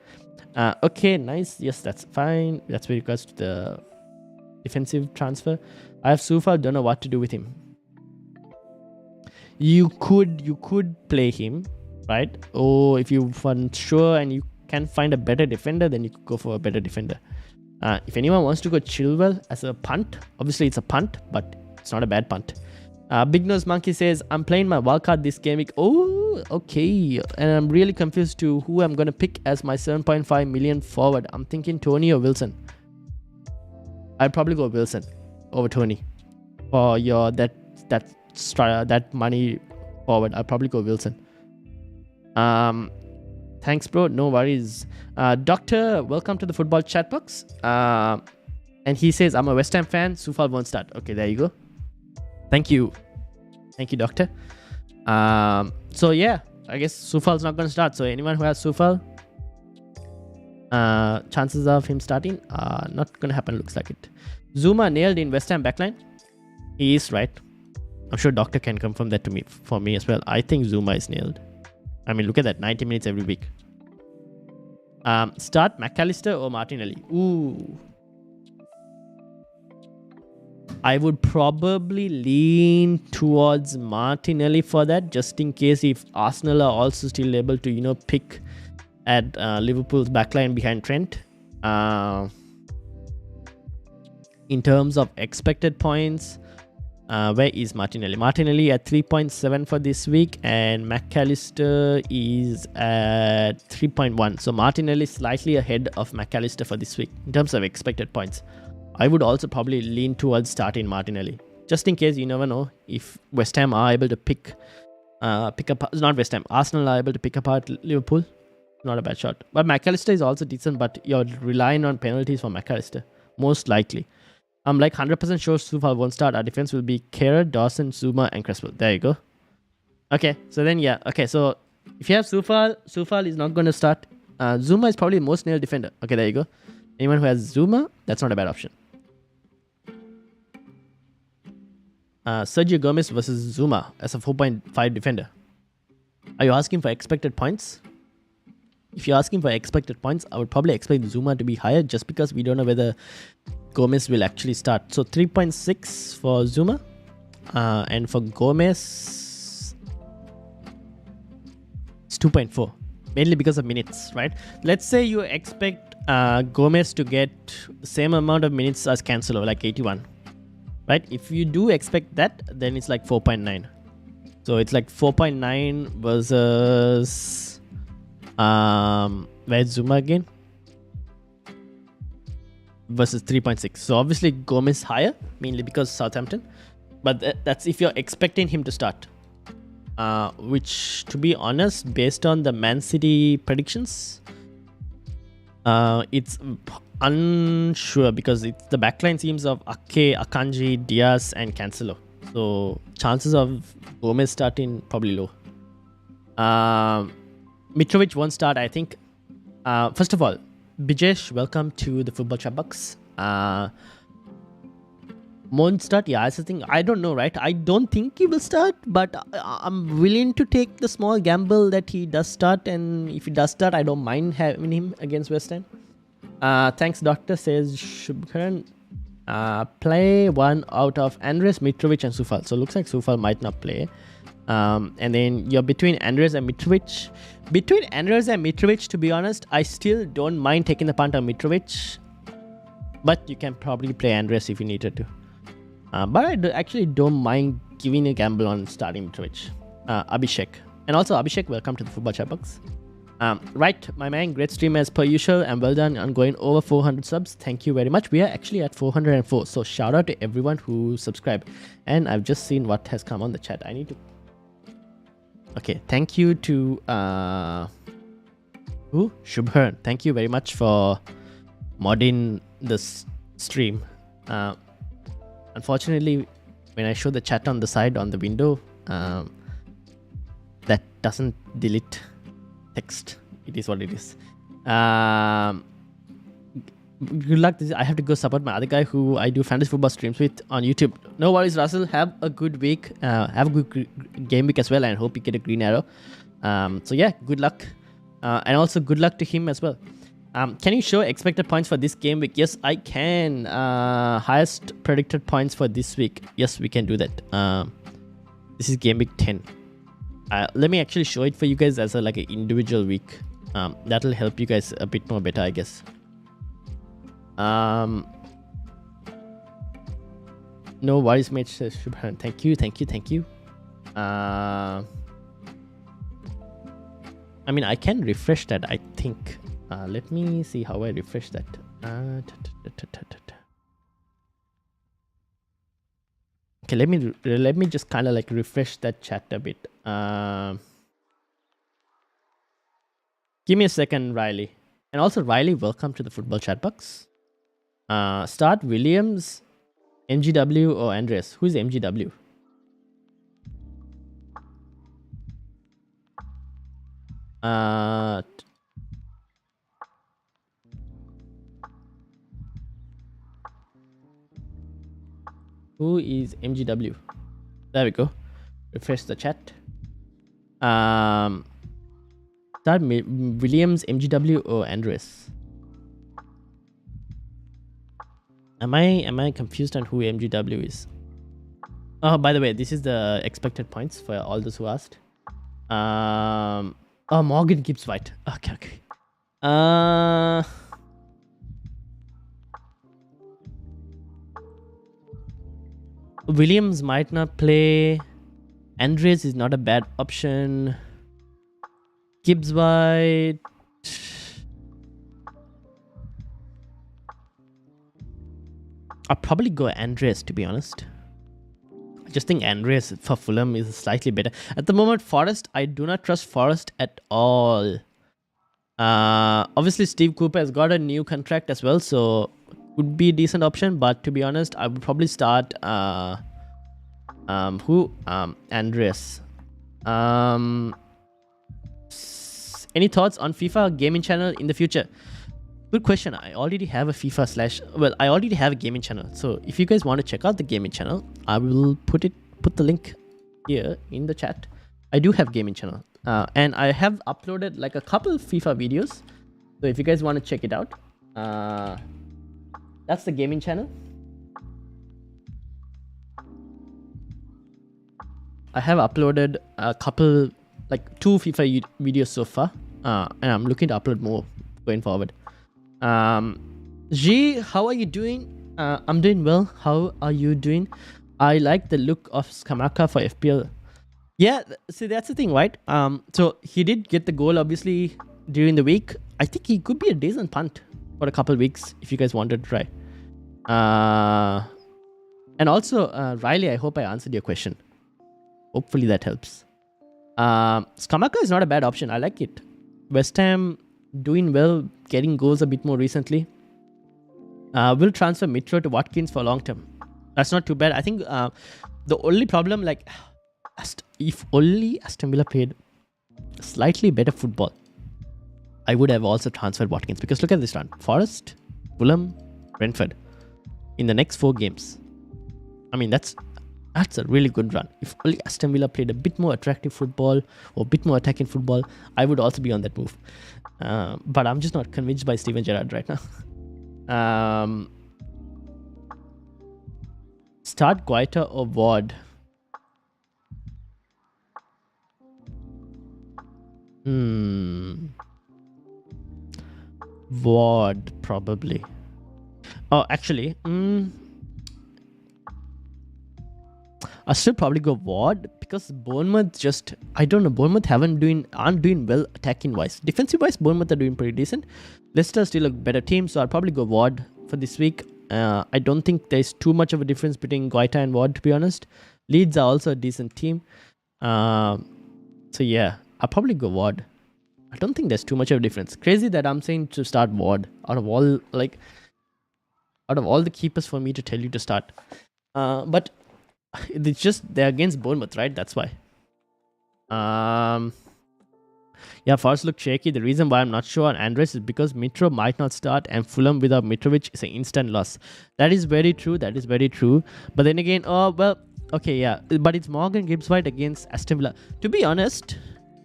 Okay, nice. Yes, that's fine. That's with regards to the defensive transfer. I have Sufal. Don't know what to do with him. You could play him, right? Or if you weren't sure and you can find a better defender, then you could go for a better defender. If anyone wants to go Chilwell as a punt, obviously it's a punt, but it's not a bad punt. Big Nose Monkey says, I'm playing my wildcard this game week. Oh, Ooh, okay. And I'm really confused to who I'm gonna pick as my 7.5 million forward. I'm thinking Tony or Wilson. I'd probably go Wilson over Tony for your that money forward. I'll probably go Wilson. Thanks, bro. No worries. Doctor, welcome to the football chat box. And he says, I'm a West Ham fan. Soufal won't start. Okay, there you go. Thank you. Thank you, Doctor. So yeah, I guess Soufal's not going to start. So anyone who has Soufal, chances of him starting are not going to happen, looks like it. Zuma nailed in West Ham backline. He is right. I'm sure Doctor can confirm that to me for me as well. I think Zuma is nailed. I mean, look at that, 90 minutes every week. Start McAllister or Martinelli? Ooh. I would probably lean towards Martinelli for that, just in case if Arsenal are also still able to, pick at Liverpool's backline behind Trent. In terms of expected points, where is Martinelli? Martinelli at 3.7 for this week, and McAllister is at 3.1. So Martinelli is slightly ahead of McAllister for this week in terms of expected points. I would also probably lean towards starting Martinelli, just in case. You never know if West Ham are able to pick apart. Not West Ham, Arsenal are able to pick apart Liverpool. Not a bad shot. But McAllister is also decent, but you're relying on penalties for McAllister, most likely. I'm like 100% sure Soufal won't start. Our defense will be Kehrer, Dawson, Zuma, and Crespo. There you go. Okay, so then yeah. Okay, so if you have Soufal is not going to start. Zuma is probably the most nailed defender. Okay, there you go. Anyone who has Zuma, that's not a bad option. Sergio Gomez versus Zuma as a 4.5 defender. Are you asking for expected points? If you're asking for expected points, I would probably expect Zuma to be higher just because we don't know whether Gomez will actually start. So 3.6 for Zuma. And for Gomez, it's 2.4. Mainly because of minutes, right? Let's say you expect Gomez to get the same amount of minutes as Cancelo, like 81. Right? If you do expect that, then it's like 4.9. So it's like 4.9 versus where's Zuma again? Versus 3.6. So obviously Gomez higher, mainly because Southampton. But that's if you're expecting him to start. Which, to be honest, based on the Man City predictions, it's unsure because it's the backline teams of Ake, Akanji, Diaz, and Cancelo. So chances of Gomez starting probably low. Mitrovic won't start, I think. First of all, Bijesh, welcome to the football chat box. Won't start? Yeah, that's the thing. I don't know, right? I don't think he will start, but I'm willing to take the small gamble that he does start. And if he does start, I don't mind having him against West Ham. Thanks, Doctor, says Shubharan. Play one out of Andres, Mitrovic, and Soufal. So looks like Soufal might not play. And then you're between Andres and Mitrovic. Between Andres and Mitrovic, to be honest, I still don't mind taking the punt on Mitrovic. But you can probably play Andres if you needed to. But I actually don't mind giving a gamble on starting Mitrovic. Abhishek. And also, Abhishek, welcome to the football chat box. Right, my man, great stream as per usual, and well done on going over 400 subs. Thank you very much. We are actually at 404. So shout out to everyone who subscribed. And I've just seen what has come on the chat. I need to... Okay, thank you to Shubharan. Thank you very much for modding this stream. Unfortunately, when I show the chat on the side on the window, that doesn't delete text. It is what it is. Good luck. I have to go support my other guy who I do fantasy football streams with on YouTube. No worries, Russell. Have a good week. Have a good game week as well, and hope you get a green arrow. So yeah, good luck. And also good luck to him as well. Can you show expected points for this game week? Yes, I can. Highest predicted points for this week. Yes, we can do that. This is game week 10. Let me actually show it for you guys as like an individual week. That'll help you guys a bit more better, I guess. No worries, mate. Thank you. I mean, I can refresh that, I think. Let me see how I refresh that. Okay, let me just kind of like refresh that chat a bit. Give me a second, Riley. And also, Riley, welcome to the football chat box. Start Williams, MGW, or Andres. Who is MGW? Who is MGW? There we go. Refresh the chat. Start Williams, MGW, or Andres. Am I confused on who MGW is? Oh, by the way, this is the expected points for all those who asked. Oh, Morgan Gibbs White. Okay. Williams might not play. Andres is not a bad option. Gibbs White. I'll probably go Andres, to be honest. I just think Andres for Fulham is slightly better. At the moment, Forest, I do not trust Forest at all. Obviously, Steve Cooper has got a new contract as well, so would be a decent option. But to be honest, I would probably start Andres. Any thoughts on FIFA gaming channel in the future? Good question. I already have a I already have a gaming channel. So if you guys want to check out the gaming channel, I will put the link here in the chat. I do have gaming channel. And I have uploaded like a couple of FIFA videos. So if you guys want to check it out, that's the gaming channel. I have uploaded a couple, like 2 FIFA videos so far. And I'm looking to upload more going forward. G, how are you doing? I'm doing well. How are you doing? I like the look of Skamaka for FPL. Yeah, see, that's the thing, right? So he did get the goal, obviously, during the week. I think he could be a decent punt for a couple of weeks if you guys wanted to try. And also, Riley, I hope I answered your question. Hopefully that helps. Skamaka is not a bad option. I like it. West Ham doing well, getting goals a bit more recently. Will transfer Mitro to Watkins for long term. That's not too bad. I think the only problem, like, if only Aston Villa played slightly better football, I would have also transferred Watkins. Because look at this run. Forest, Fulham, Brentford. In the next 4 games. I mean, that's a really good run. If only Aston Villa played a bit more attractive football or a bit more attacking football, I would also be on that move. But I'm just not convinced by Steven Gerrard right now. Start Guaita or Ward? Ward, probably. Oh, actually, I'll still probably go Ward because Bournemouth I don't know, Bournemouth aren't doing well attacking wise. Defensive wise, Bournemouth are doing pretty decent. Leicester still a better team, so I'll probably go Ward for this week. I don't think there's too much of a difference between Guaita and Ward, to be honest. Leeds are also a decent team. So yeah, I'll probably go Ward. I don't think there's too much of a difference. Crazy that I'm saying to start Ward out of all the keepers for me to tell you to start. But it's just they're against Bournemouth, right? That's why. Yeah, Forest look shaky. The reason why I'm not sure on Andres is because Mitro might not start, and Fulham without Mitrovic is an instant loss. That is very true. But then again, okay, yeah. But it's Morgan Gibbs White against Aston Villa. To be honest,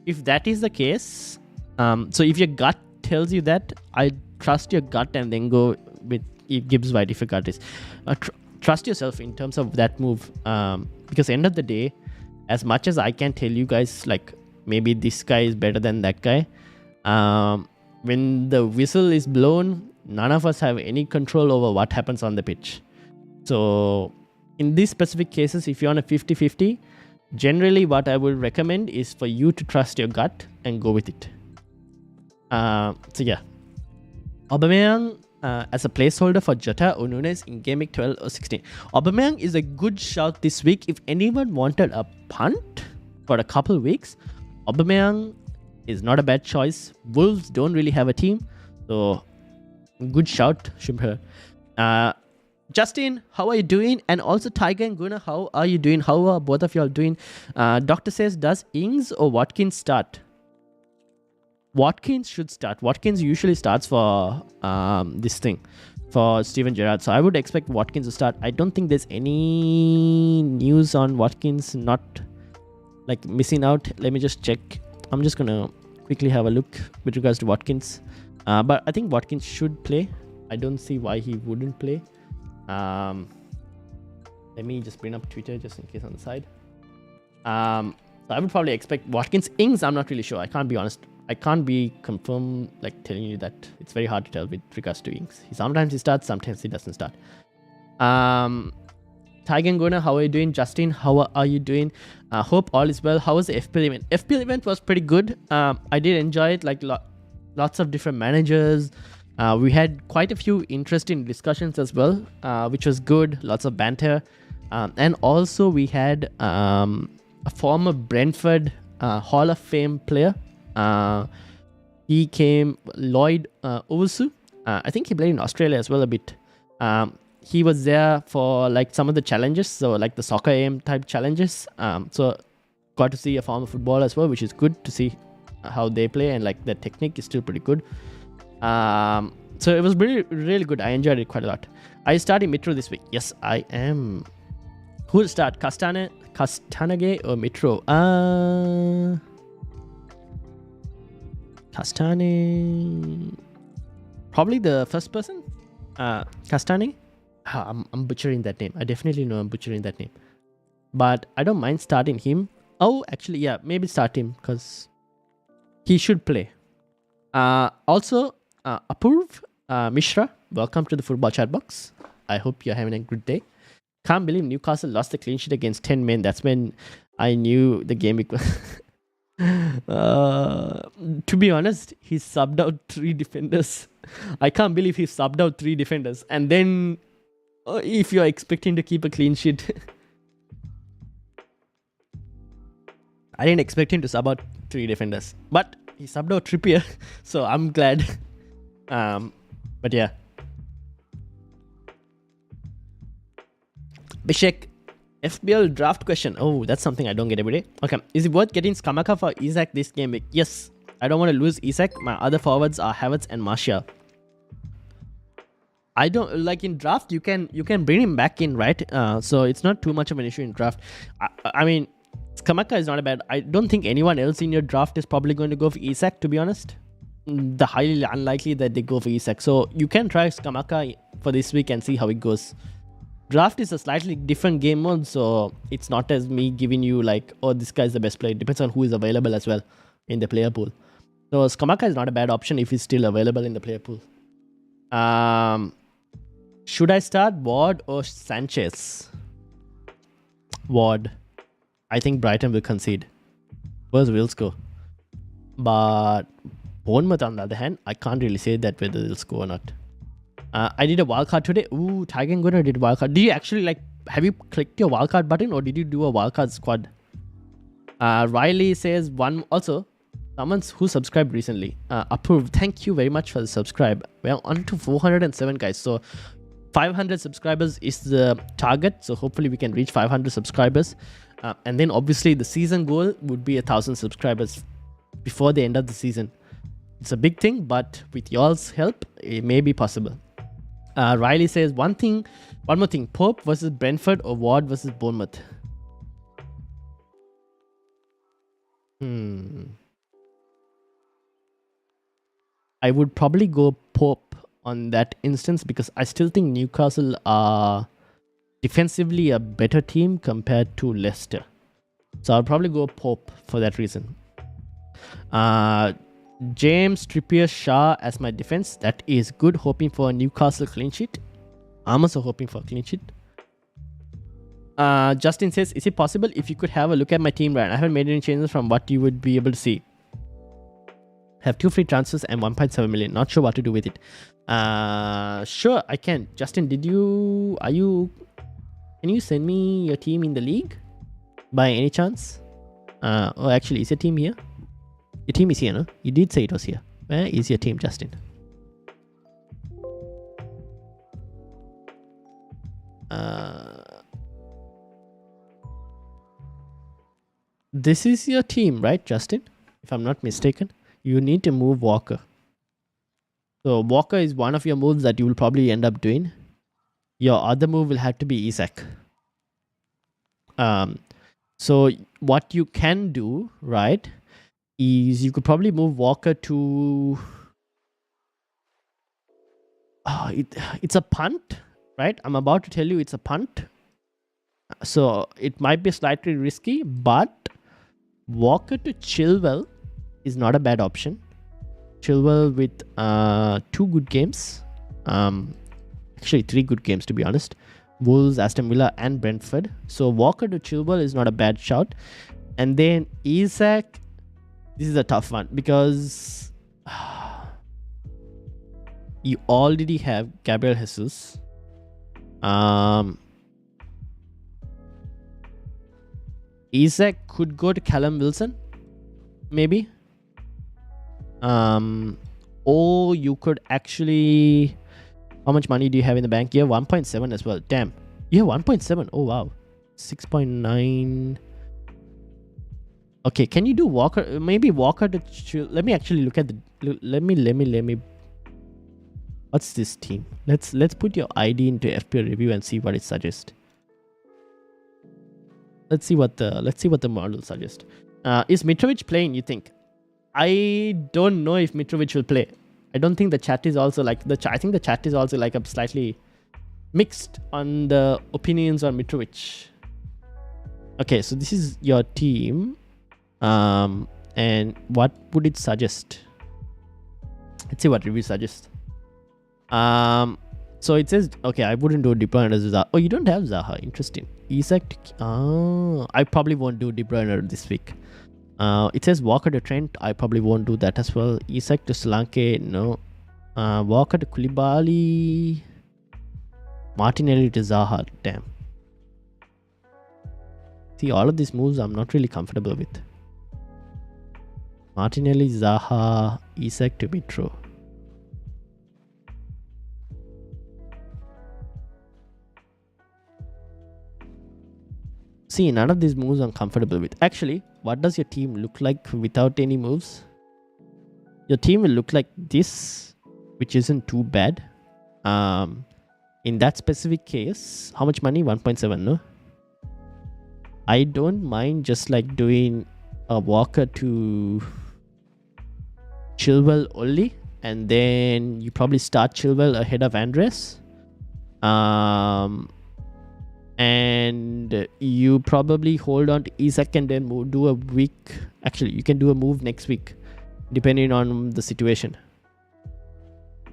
if that is the case, so if your gut tells you that, I trust your gut and then go with Gibbs White if your gut is. Trust yourself in terms of that move, because end of the day, as much as I can tell you guys, like, maybe this guy is better than that guy, when the whistle is blown, none of us have any control over what happens on the pitch. So in these specific cases, if you're on a 50-50, generally what I would recommend is for you to trust your gut and go with it. So yeah, Aubameyang as a placeholder for Jota or Nunes in Game Week 12 or 16. Aubameyang is a good shout this week. If anyone wanted a punt for a couple weeks, Aubameyang is not a bad choice. Wolves don't really have a team, so good shout, Shubha. Justin, how are you doing? And also Tiger and Guna, how are you doing? How are both of y'all doing? Doctor says, does Ings or Watkins start? Watkins should start. Watkins usually starts for this thing, for Steven Gerrard. So I would expect Watkins to start. I don't think there's any news on Watkins not like missing out. Let me just check. I'm just gonna quickly have a look with regards to Watkins. But I think Watkins should play. I don't see why he wouldn't play. Let me just bring up Twitter just in case on the side. So I would probably expect Watkins. Ings, I'm not really sure. I can't be honest. I can't be confirmed, like telling you that. It's very hard to tell with regards to Ings. Sometimes he starts, sometimes he doesn't start. Tiger and Gona, how are you doing? Justin, how are you doing? Hope all is well. How was the FPL event? FPL event was pretty good. I did enjoy it. Like lots of different managers. We had quite a few interesting discussions as well, which was good. Lots of banter. And also we had a former Brentford Hall of Fame player. He came, Lloyd Owusu. I think he played in Australia as well a bit. He was there for like some of the challenges, so like the soccer aim type challenges. So got to see a former footballer as well, which is good to see how they play, and like their technique is still pretty good. So it was really, really good. I enjoyed it quite a lot. Are you starting Mitro this week? Yes, I am. Who'll start? Castanage or Mitro? Castane. Probably the first person. Castane. I'm butchering that name. I definitely know I'm butchering that name. But I don't mind starting him. Oh, actually, yeah, maybe start him because he should play. Also, Apurv Mishra, welcome to the Football Chatbox. I hope you're having a good day. Can't believe Newcastle lost the clean sheet against 10 men. That's when I knew the game was... to be honest, he subbed out 3 defenders. I can't believe he subbed out 3 defenders. And then, if you're expecting to keep a clean sheet... I didn't expect him to sub out 3 defenders. But he subbed out Trippier. So I'm glad. But yeah. Bishek, FBL draft question. Oh, that's something I don't get every day. Okay. Is it worth getting Skamaka for Isak this game week? Yes. I don't want to lose Isak. My other forwards are Havertz and Martial. I don't like in draft. You can bring him back in, right? So it's not too much of an issue in draft. I mean, Skamaka is not a bad. I don't think anyone else in your draft is probably going to go for Isak, to be honest. The highly unlikely that they go for Isak. So you can try Skamaka for this week and see how it goes. Draft is a slightly different game mode, so it's not as me giving you like, oh, this guy's the best player. It depends on who is available as well in the player pool. So Skamaka is not a bad option if he's still available in the player pool. Should I start Ward or Sanchez? Ward. I think Brighton will concede. Where's Will score? But Bournemouth, on the other hand, I can't really say that whether they'll score or not. I did a wildcard today. Ooh, Tiger and Gunnar did wildcard. Did you actually like, have you clicked your wildcard button or did you do a wildcard squad? Riley says one. Also, someone who subscribed recently. Approved. Thank you very much for the subscribe. We're on to 407 guys. So 500 subscribers is the target. So hopefully we can reach 500 subscribers. And then obviously the season goal would be 1,000 subscribers before the end of the season. It's a big thing, but with y'all's help, it may be possible. Riley says one more thing. Pope versus Brentford or Ward versus Bournemouth? I would probably go Pope on that instance because I still think Newcastle are defensively a better team compared to Leicester. So I'll probably go Pope for that reason. James, Trippier, Shah as my defense. That is good. Hoping for a Newcastle clean sheet. I'm also hoping for a clean sheet. Justin says, is it possible if you could have a look at my team right? I haven't made any changes from what you would be able to see. Have 2 free transfers and 1.7 million. Not sure what to do with it. Sure, I can. Justin, can you send me your team in the league by any chance? Oh, actually, is your team here? Your team is here, no? You did say it was here. Where is your team, Justin? This is your team, right, Justin? If I'm not mistaken. You need to move Walker. So Walker is one of your moves that you will probably end up doing. Your other move will have to be Isak. So what you can do, right, is you could probably move Walker to... it's a punt, right? I'm about to tell you it's a punt. So it might be slightly risky, but Walker to Chilwell is not a bad option. Chilwell with 2 good games. Actually 3 good games, to be honest. Wolves, Aston Villa and Brentford. So Walker to Chilwell is not a bad shout. And then Isak, this is a tough one because you already have Gabriel Jesus. Isak could go to Callum Wilson, maybe. Or you could actually... How much money do you have in the bank? You have 1.7 as well. Damn. You have 1.7. Oh, wow. 6.9. Okay, can you do Walker? Maybe Walker to... Let me actually look at the... Let me... What's this team? Let's put your ID into FPL review and see what it suggests. Let's see what the model suggests. Is Mitrovic playing, you think? I don't know if Mitrovic will play. I don't think the chat is also like I think the chat is also like a slightly mixed on the opinions on Mitrovic. Okay, so this is your team. And what would it suggest? Let's see what review suggests. So it says, okay, I wouldn't do De Bruyne as Zaha. Oh, you don't have Zaha. Interesting. Isak. I probably won't do De Bruyne this week. It says Walker to Trent. I probably won't do that as well. Isak to Solanke. No. Walker to Koulibaly. Martinelli to Zaha. Damn. See, all of these moves I'm not really comfortable with. Martinelli, Zaha, Isak to Mitro. See, none of these moves I'm comfortable with. Actually, what does your team look like without any moves? Your team will look like this, which isn't too bad. In that specific case, how much money? 1.7, no? I don't mind just like doing a Walker to Chilwell only. And then you probably start Chilwell ahead of Andres. And you probably hold on to Isak and then do a week. Actually, you can do a move next week, depending on the situation.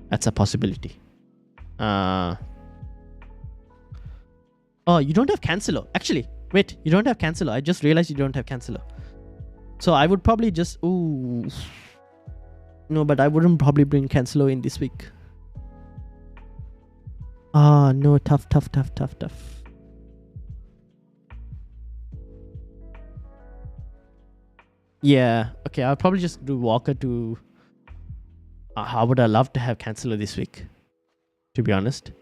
That's a possibility. Oh, you don't have Cancelo. Actually, wait, you don't have Cancelo. I just realized you don't have Cancelo. So I would probably just... Ooh. No, but I wouldn't probably bring Cancelo in this week. Ah, no, tough. Yeah, okay, I'll probably just do Walker to... How would I love to have Cancelo this week, to be honest.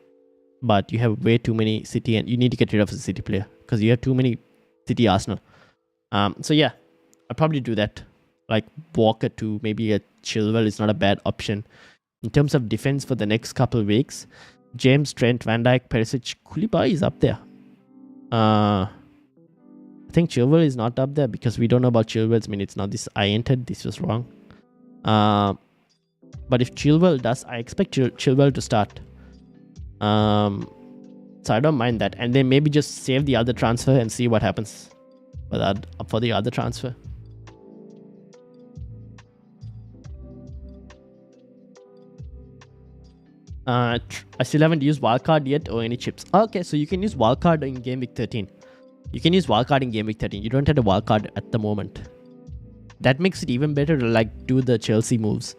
But you have way too many City and you need to get rid of a City player because you have too many City Arsenal. So yeah, I'll probably do that. Like Walker to maybe a Chilwell is not a bad option. In terms of defense for the next couple of weeks, James, Trent, Van Dijk, Perisic, Koulibaly is up there. I think Chilwell is not up there because we don't know about Chilwell's minutes. Now this I entered, this was wrong. But if Chilwell does, I expect Chilwell to start. So I don't mind that. And then maybe just save the other transfer and see what happens for the other transfer. I still haven't used wildcard yet or any chips. Okay, so you can use wildcard in Game Week 13. You can use wildcard in Game Week 13. You don't have a wildcard at the moment. That makes it even better to like do the Chelsea moves.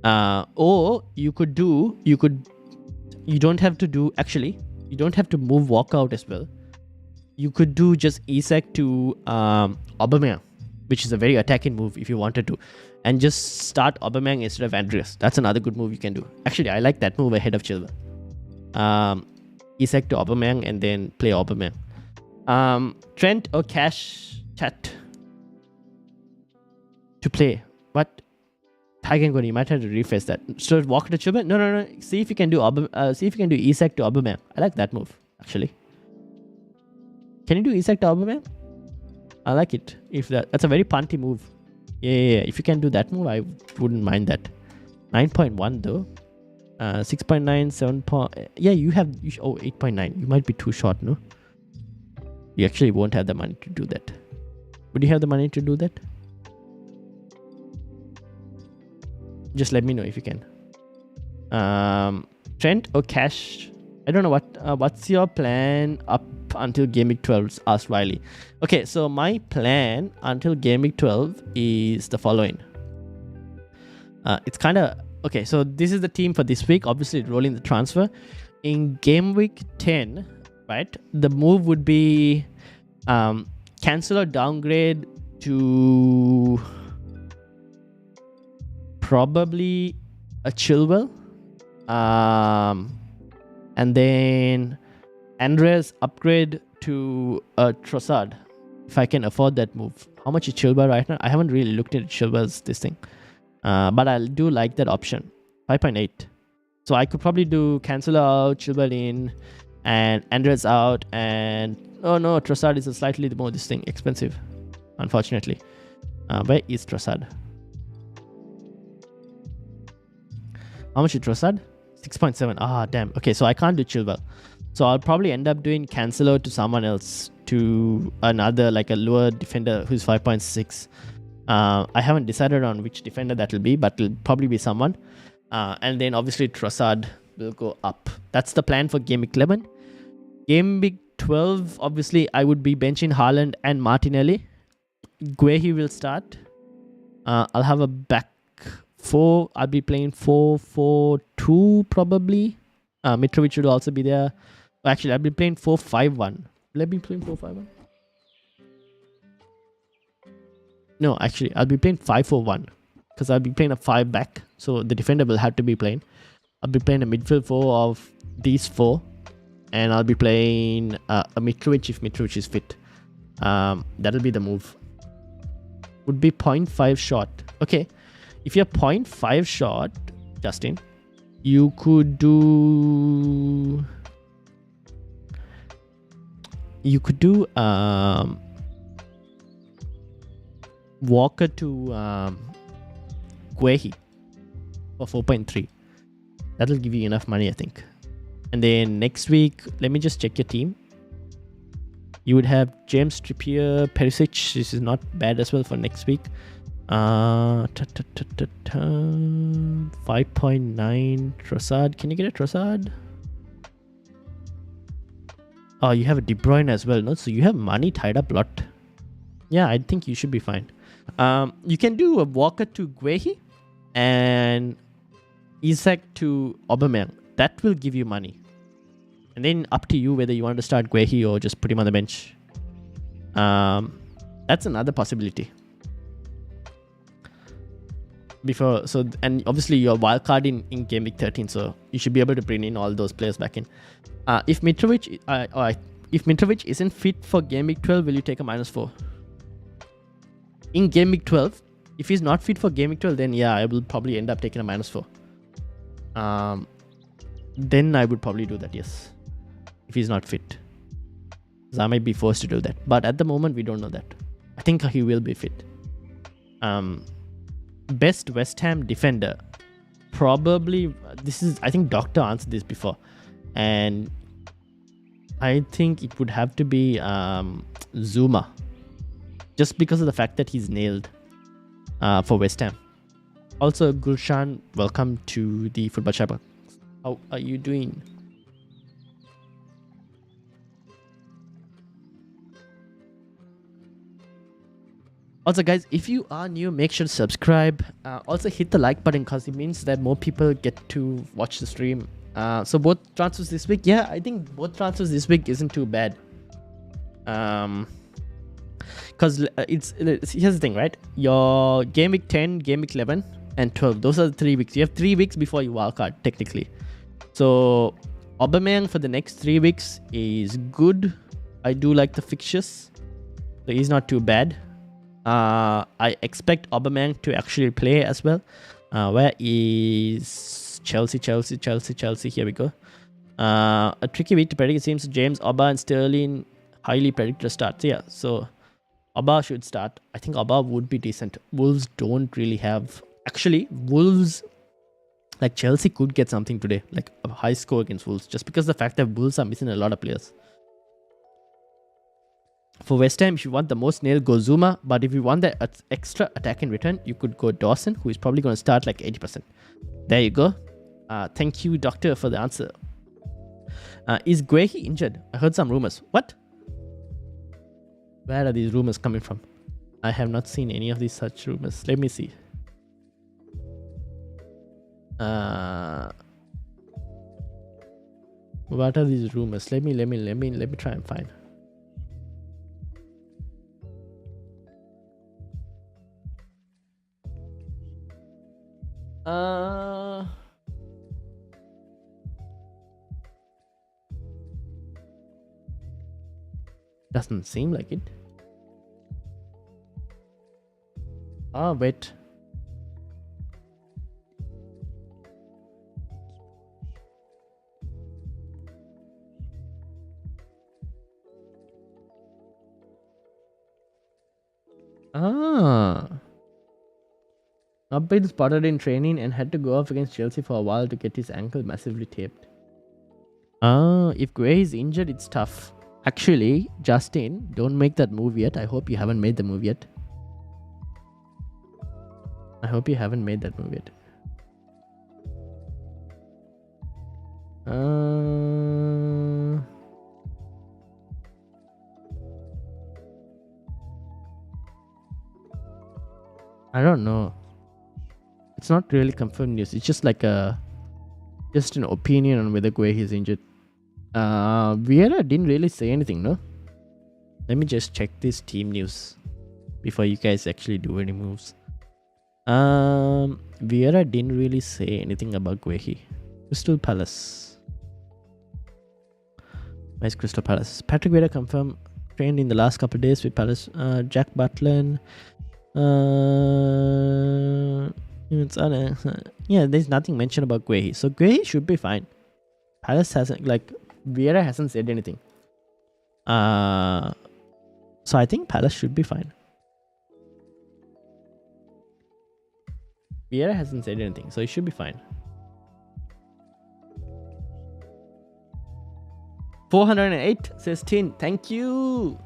Or you don't have to do, actually, you don't have to move walkout as well. You could do just Isak to Aubameyang, which is a very attacking move if you wanted to, and just start Aubameyang instead of Andreas. That's another good move you can do. Actually, I like that move ahead of Chilwell. Isak to Aubameyang and then play Aubameyang. Trent or Cash Chat to play. What? You might have to rephrase that. So Walker to Chilwell? No. See if you can do Isak to Aubameyang. I like that move, actually. Can you do Isak to Aubameyang? I like it. If that's a very punty move. Yeah. If you can do that move, I wouldn't mind that. 9.1 though. 6.9, 7. Yeah, you have 8.9. You might be too short, no? You actually won't have the money to do that. Would you have the money to do that? Just let me know if you can. Trent or Cash? I don't know what's your plan up until Game Week 12, asked Riley. Okay, so my plan until Game Week 12 is the following. It's kind of... Okay, so this is the team for this week. Obviously, rolling the transfer. In Game Week 10, right, the move would be cancel or downgrade to probably a Chilwell. And then Andreas upgrade to a Trossard, if I can afford that move. How much is Chilwell right now? I haven't really looked at Chilwell's this thing. But I do like that option. 5.8. So I could probably do cancel out, Chilwell in, and Andreas out, and oh no, Trossard is a slightly more this thing expensive, unfortunately. Where is Trossard? How much is Trossard? 6.7. Ah, damn. Okay, so I can't do Chilwell. So I'll probably end up doing Cancelo to someone else, to another, like a lower defender who's 5.6. I haven't decided on which defender that will be, but it'll probably be someone. And then obviously Trossard will go up. That's the plan for Game Week 11. Game Week 12, obviously I would be benching Haaland and Martinelli. Guehi will start. I'll have a back 4. I'll be playing 4-4-2 probably. Mitrovic should also be there. Actually, I'll be playing 4-5-1. Will I be playing 4-5-1? No, actually, I'll be playing 5-4-1 because I'll be playing a 5 back. So the defender will have to be playing. I'll be playing a midfield 4 of these 4. And I'll be playing a Mitrovic if Mitrovic is fit. That'll be the move. Would be 0.5 short. Okay. If you're 0.5 short, Justin, you could do... Walker to Guehi for 4.3. That'll give you enough money, I think. And then next week, let me just check your team. You would have James Trippier, Perisic. This is not bad as well for next week. 5.9 Trossard. Can you get a Trossard? Oh, you have a De Bruyne as well, no? So you have money tied up a lot. Yeah, I think you should be fine. You can do a Walker to Guehi and Isak to Aubameyang. That will give you money. And then up to you whether you want to start Guehi or just put him on the bench. That's another possibility. And obviously you're wildcard in Game Week 13, so you should be able to bring in all those players back in. If Mitrovic isn't fit for Game Week 12, will you take a -4? In Game Week 12, if he's not fit for Game Week 12, then yeah, I will probably end up taking a -4. Then I would probably do that, yes. If he's not fit. So I might be forced to do that. But at the moment, we don't know that. I think he will be fit. Best West Ham defender. Probably, I think Doctor answered this before. And I think it would have to be Zuma. Just because of the fact that he's nailed for West Ham. Also, Gulshan, welcome to the Football Chatbox. How are you doing? Also, guys, if you are new, make sure to subscribe. Also, hit the like button because it means that more people get to watch the stream. So both transfers this week, yeah, I think both transfers this week isn't too bad. Because here's the thing, right? Your game week 10, game week 11, and 12. Those are the 3 weeks. You have 3 weeks before you wildcard, technically. So Aubameyang for the next 3 weeks is good. I do like the fixtures. So he's not too bad. I expect Aubameyang to actually play as well. Where is Chelsea? Here we go. A tricky week to predict. It seems James, Auba, and Sterling highly predicted a start. So yeah, so Auba should start. I think Auba would be decent. Wolves don't really have... Actually, Wolves... Like Chelsea could get something today. Like a high score against Wolves. Just because the fact that Wolves are missing a lot of players. For West Ham, if you want the most nail, go Zuma. But if you want the extra attack in return, you could go Dawson, who is probably going to start like 80%. There you go. Thank you, doctor, for the answer. Is Guehi injured? I heard some rumors. What? Where are these rumors coming from? I have not seen any of these such rumors. Let me see. What are these rumors? Let me try and find. Doesn't seem like it. Oh, wait. Not been spotted in training and had to go off against Chelsea for a while to get his ankle massively taped. If Gray is injured, it's tough. Actually, Justin, don't make that move yet. I hope you haven't made the move yet. I hope you haven't made that move yet. I don't know. It's not really confirmed news. It's just like just an opinion on whether Guehi is injured. Vieira didn't really say anything, no? Let me just check this team news before you guys actually do any moves. Vieira didn't really say anything about Guehi. Crystal Palace. Where's Crystal Palace? Patrick Vieira confirmed trained in the last couple of days with Palace. Jack Butland. Yeah, there's nothing mentioned about Guehi. So Guehi should be fine. Palace hasn't, like, Vieira hasn't said anything. So I think Palace should be fine. Vieira hasn't said anything, so it should be fine. 408 says Tin. Thank you.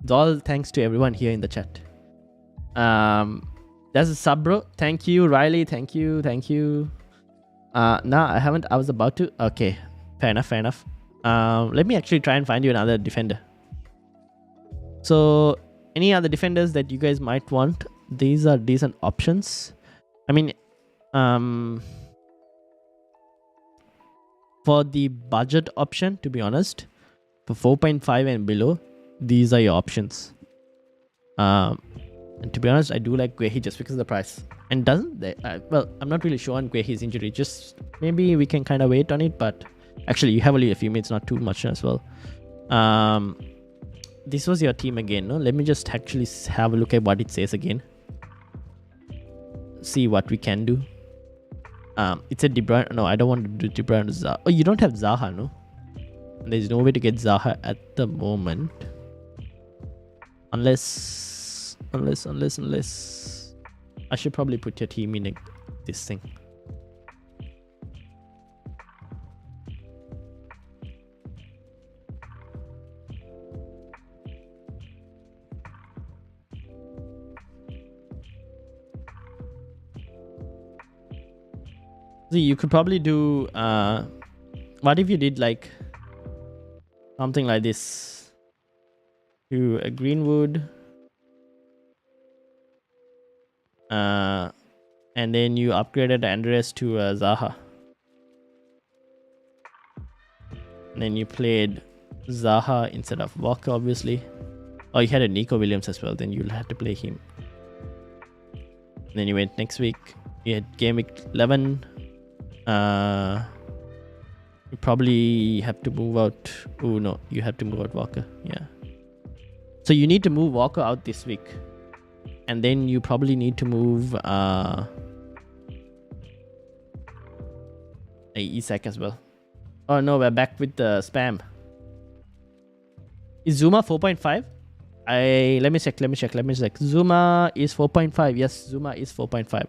It's all thanks to everyone here in the chat. That's a sub, bro. Thank you, Riley. Thank you. Nah, I haven't. I was about to. Okay, fair enough. Let me actually try and find you another defender. So, any other defenders that you guys might want? These are decent options. I mean, for the budget option, to be honest, for 4.5 and below, these are your options. And to be honest, I do like Guehi just because of the price. And doesn't they? Well, I'm not really sure on Guehi's injury. Just maybe we can kind of wait on it. But actually, you have only a few minutes, not too much as well. This was your team again, no? Let me just actually have a look at what it says again. See what we can do. It's a De Bruyne. No, I don't want to do De Bruyne. Zaha. Oh, you don't have Zaha, no? There's no way to get Zaha at the moment. Unless I should probably put your team in this thing. See, you could probably do what if you did like something like this to a Greenwood. And then you upgraded Andres to Zaha. And then you played Zaha instead of Walker, obviously. Oh, you had a Nico Williams as well. Then you'll have to play him. And then you went next week. You had game week 11. You probably have to move out. Oh no, you have to move out Walker. Yeah. So you need to move Walker out this week. And then you probably need to move Isak as well. Oh no, we're back with the spam. Is Zuma 4.5? Let me check. Zuma is 4.5. Yes, Zuma is 4.5.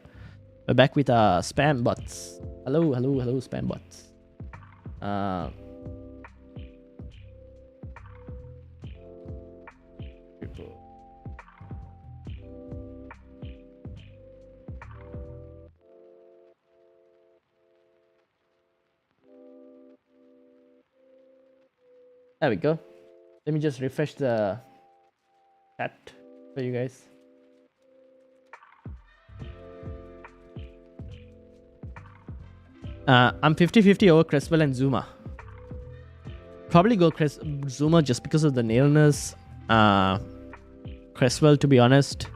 We're back with spam bots. Hello, spam bots. There we go. Let me just refresh the chat for you guys. I'm 50-50 over Cresswell and Zuma. Probably go Zuma just because of the nailness. Cresswell, to be honest.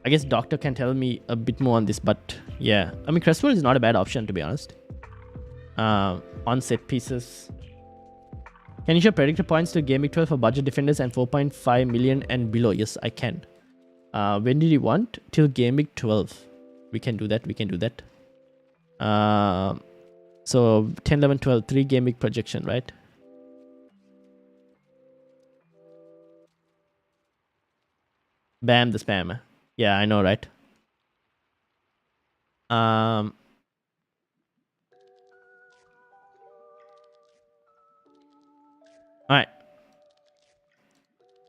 I guess Doctor can tell me a bit more on this, but yeah. I mean, Cresswell is not a bad option, to be honest. On set pieces. Can you show predicted points to Game Week 12 for budget defenders and 4.5 million and below? Yes, I can. When did you want? Till Game Week 12. We can do that. So 10, 11, 12, 3 Game Week projection, right? Bam, the spam. Yeah, I know, right? Alright.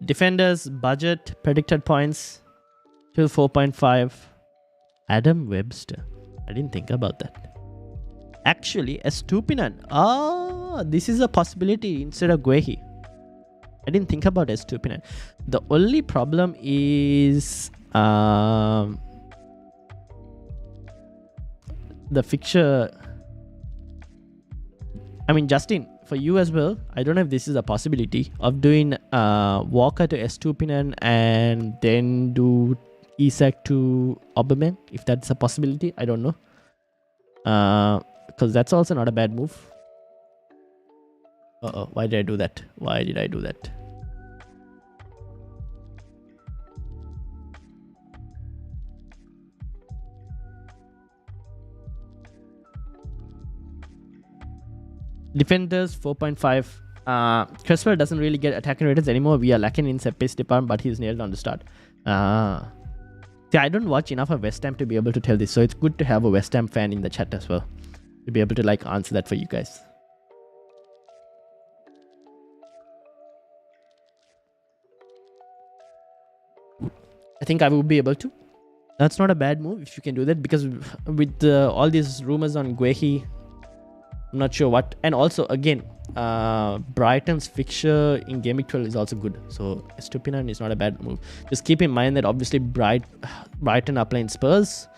Defenders, budget, predicted points, till 4.5. Adam Webster. I didn't think about that. Actually, Estupinan. This is a possibility instead of Guehi. I didn't think about Estupinan. The only problem is the fixture. I mean, Justin, for you as well, I don't know if this is a possibility of doing Walker to Estupinan and then do Isak to Aubameyang, if that's a possibility. I don't know. Because that's also not a bad move. Why did I do that? Defenders 4.5. Cresswell doesn't really get attacking ratings anymore. We are lacking in set piece department, but he's nailed on the start. See, I don't watch enough of West Ham to be able to tell this, so it's good to have a West Ham fan in the chat as well to be able to like answer that for you guys. I think I will be able to. That's not a bad move if you can do that, because with all these rumors on Guehi, I'm not sure what. And also, again, Brighton's fixture in Game Week 12 is also good. So Estupinan is not a bad move. Just keep in mind that obviously Brighton are playing Spurs.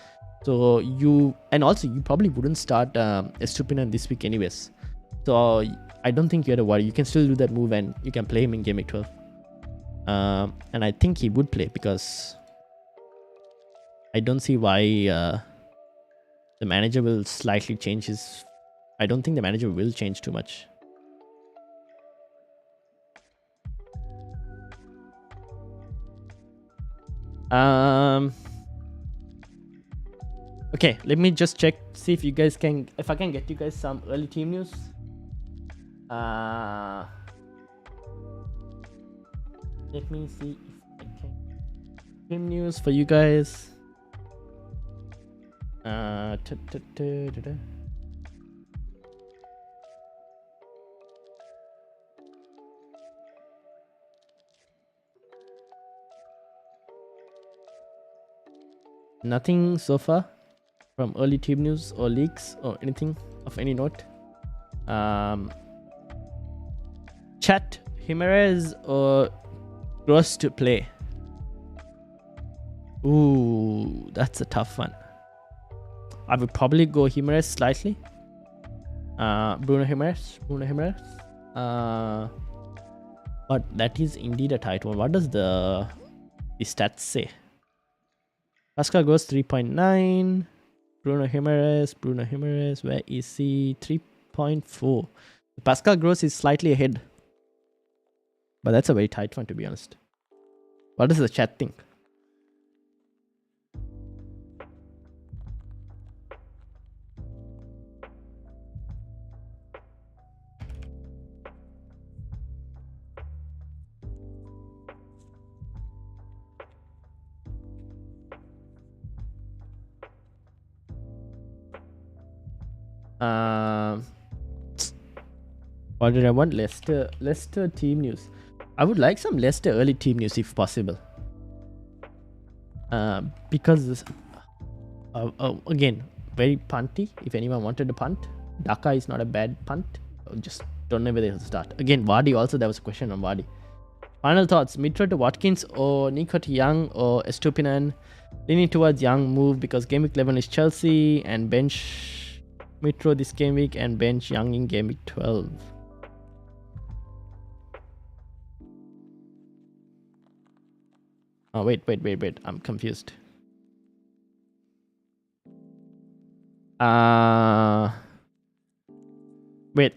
So you probably wouldn't start Estupinan this week anyways. So I don't think you have to worry. You can still do that move and you can play him in Game Week 12. And I think he would play, because I don't see why the manager will slightly change his. I don't think the manager will change too much. Okay, let me just check, see if I can get you guys some early team news. Let me see if I can team news for you guys. Nothing so far from early team news or leaks or anything of any note. Chat, Jimenez or Gross to play? Ooh, that's a tough one. I would probably go Jimenez slightly. Bruno Jimenez. But that is indeed a tight one. What does the stats say? Pascal Gross 3.9. Bruno Jimenez. Where is he? 3.4. Pascal Gross is slightly ahead. But that's a very tight one, to be honest. What does the chat think? What did I want? Leicester team news. I would like some Leicester early team news if possible. Because again, very punty. If anyone wanted to punt, Daka is not a bad punt. Just don't know where they will start. Again, Vardy also, there was a question on Vardy. Final thoughts: Mitro to Watkins or Nico to Young or Estupinan? Leaning towards Young move because game week 11 is Chelsea, and bench Mitro this game week and bench Young in game week 12. Oh, wait. I'm confused. Wait,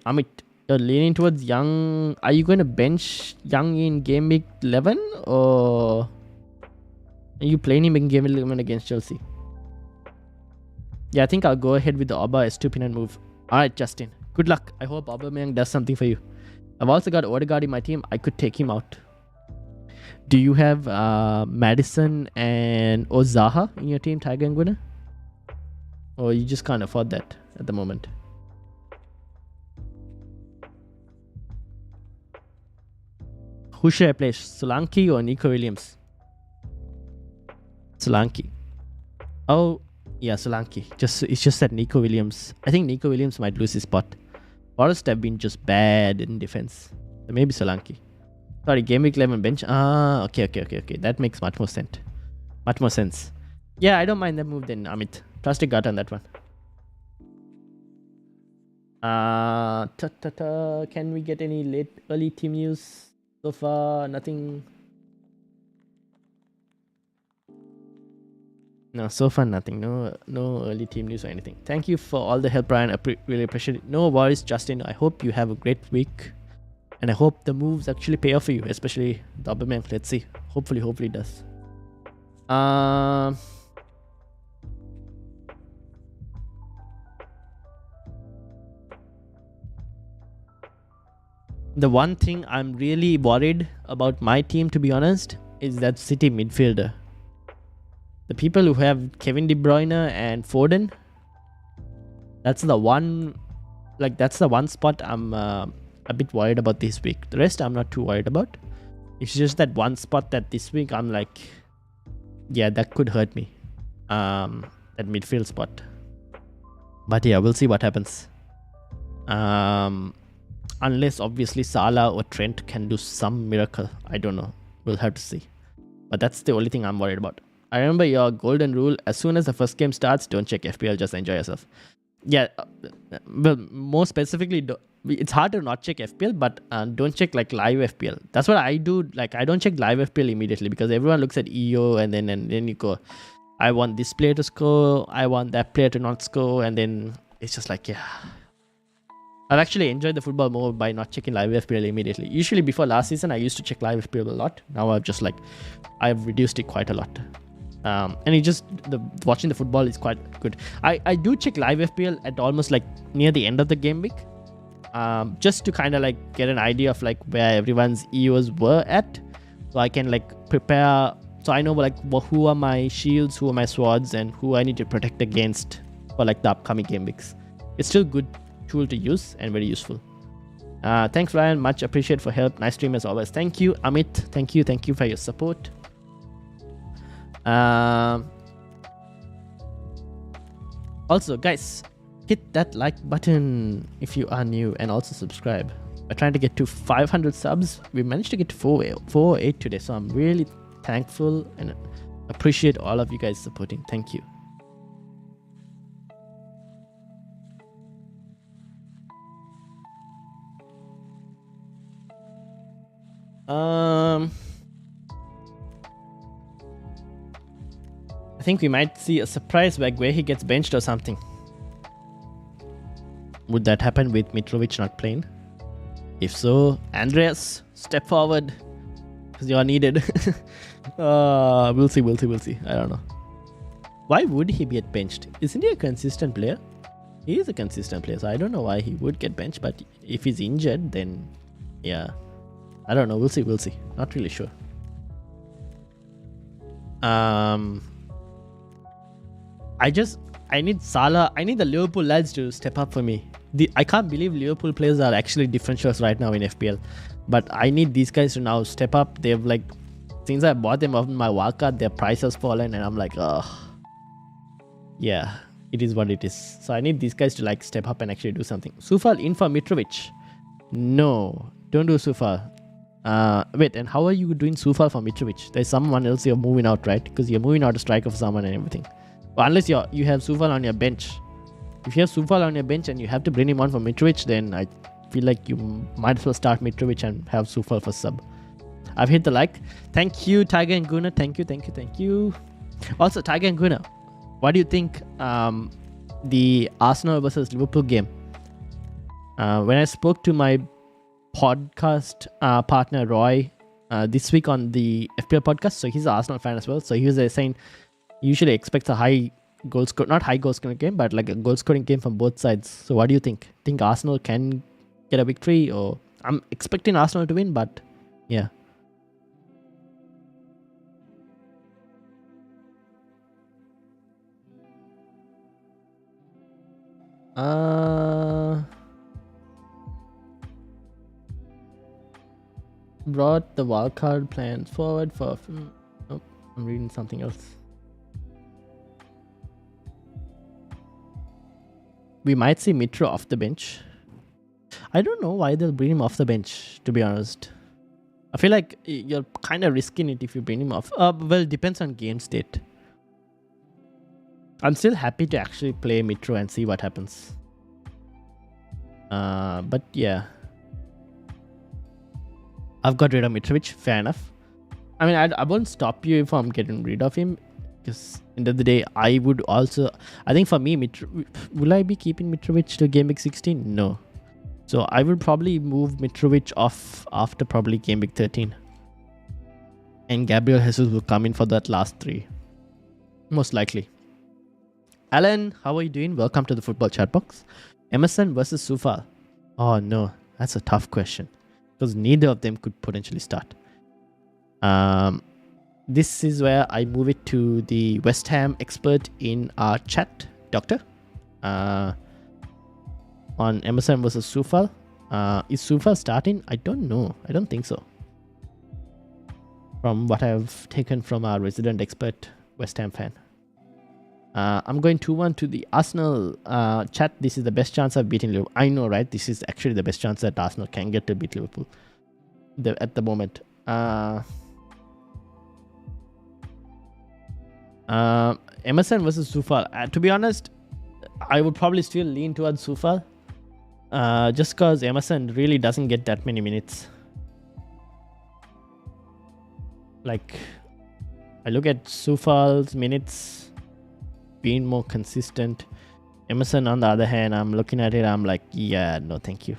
Amit, you're leaning towards Young. Are you going to bench Young in game week 11 or are you playing him in game week 11 against Chelsea? Yeah, I think I'll go ahead with the Oba Estupinan move. Alright, Justin. Good luck. I hope Aubameyang does something for you. I've also got Odegaard in my team. I could take him out. Do you have Madison and Zaha in your team, Tiger and Gwynner? Or you just can't afford that at the moment? Who should I play? Solanke or Nico Williams? Solanke. Oh, yeah, Solanke. It's just that Nico Williams. I think Nico Williams might lose his spot. Forest have been just bad in defense. So maybe Solanke. Sorry, game week 11 bench. Okay. That makes much more sense. Yeah, I don't mind that move then, Amit. Trust your gut on that one. Can we get any early team news? So far, nothing. No, so far nothing. No early team news or anything. Thank you for all the help, Brian. Really appreciate it. No worries, Justin. I hope you have a great week. And I hope the moves actually pay off for you, especially the Aubameyang. Let's see. Hopefully it does. The one thing I'm really worried about my team, to be honest, is that City midfielder. The people who have Kevin De Bruyne and Foden, that's the one spot I'm a bit worried about this week. The rest I'm not too worried about. It's just that one spot that this week I'm like, yeah, that could hurt me. That midfield spot. But yeah, we'll see what happens. Unless obviously Salah or Trent can do some miracle. I don't know. We'll have to see. But that's the only thing I'm worried about. I remember your golden rule: as soon as the first game starts, don't check FPL, just enjoy yourself. Yeah, well, more specifically, it's hard to not check FPL, but don't check like live FPL. That's what I do. Like, I don't check live FPL immediately because everyone looks at EO and then you go, I want this player to score, I want that player to not score, and then it's just like, yeah. I've actually enjoyed the football more by not checking live FPL immediately. Usually before last season, I used to check live FPL a lot. Now I've reduced it quite a lot. And it just, watching the football is quite good. I do check live FPL at almost like near the end of the game week, just to kind of like get an idea of like where everyone's EOs were at, so I can like prepare. So I know like who are my shields, who are my swords, and who I need to protect against for like the upcoming game weeks. It's still a good tool to use and very useful. Thanks, Ryan. Much appreciated for help. Nice stream as always. Thank you, Amit. Thank you for your support. Also, guys, hit that like button if you are new, and also subscribe. We're trying to get to 500 subs. We managed to get to 408 today, so I'm really thankful and Appreciate all of you guys supporting. Thank you. I think we might see a surprise back where he gets benched or something. Would that happen with Mitrovic not playing? If so, Andreas, step forward because you are needed. We'll see. I don't know. Why would he get benched? Isn't he a consistent player? He is a consistent player, so I don't know why he would get benched. But if he's injured, then yeah, I don't know. We'll see. Not really sure. I need Salah. I need the Liverpool lads to step up for me. I can't believe Liverpool players are actually differentials right now in FPL. But I need these guys to now step up. They've like, since I bought them on my wildcard, their price has fallen, and I'm like, yeah, it is what it is. So I need these guys to like step up and actually do something. Sufal in for Mitrovic. No, don't do Sufal. Wait, and how are you doing Sufal for Mitrovic? There's someone else you're moving out, right? Because you're moving out a striker for someone and everything. Well, unless you have Sufal on your bench. If you have Sufal on your bench and you have to bring him on for Mitrovic, then I feel like you might as well start Mitrovic and have Sufal for sub. I've hit the like. Thank you, Tiger and Guna. Thank you. Also, Tiger and Guna, what do you think the Arsenal versus Liverpool game? When I spoke to my podcast partner Roy this week on the FPL podcast, so he's an Arsenal fan as well. So he was saying he usually expects a high goal score, not high goal scoring game, but like a goal scoring game from both sides. So what do you think? Think Arsenal can get a victory? Or I'm expecting Arsenal to win, but yeah. Brought the wildcard plans forward for... Nope, I'm reading something else. We might see Mitro off the bench. I don't know why they'll bring him off the bench, to be honest. I feel like you're kind of risking it if you bring him off. Well, it depends on game state. I'm still happy to actually play Mitro and see what happens. But yeah. I've got rid of Mitrovic, fair enough. I mean, I won't stop you if I'm getting rid of him. Because end of the day, I would also... I think for me, will I be keeping Mitrovic to Game Week 16? No. So I will probably move Mitrovic off after probably Game Week 13. And Gabriel Jesus will come in for that last 3. Most likely. Alan, how are you doing? Welcome to the football chat box. Emerson versus Sufal. Oh no, that's a tough question. Because neither of them could potentially start. This is where I move it to the West Ham expert in our chat, Doctor. On Emerson versus Sufal. Is Sufal starting? I don't know. I don't think so. From what I've taken from our resident expert, West Ham fan. I'm going 2-1 to the Arsenal chat. This is the best chance of beating Liverpool. I know, right? This is actually the best chance that Arsenal can get to beat Liverpool at the moment. Emerson versus Sufal. To be honest, I would probably still lean towards Sufal. Just because Emerson really doesn't get that many minutes. Like, I look at Sufal's minutes being more consistent. Emerson, on the other hand, I'm looking at it, I'm like, yeah, no thank you.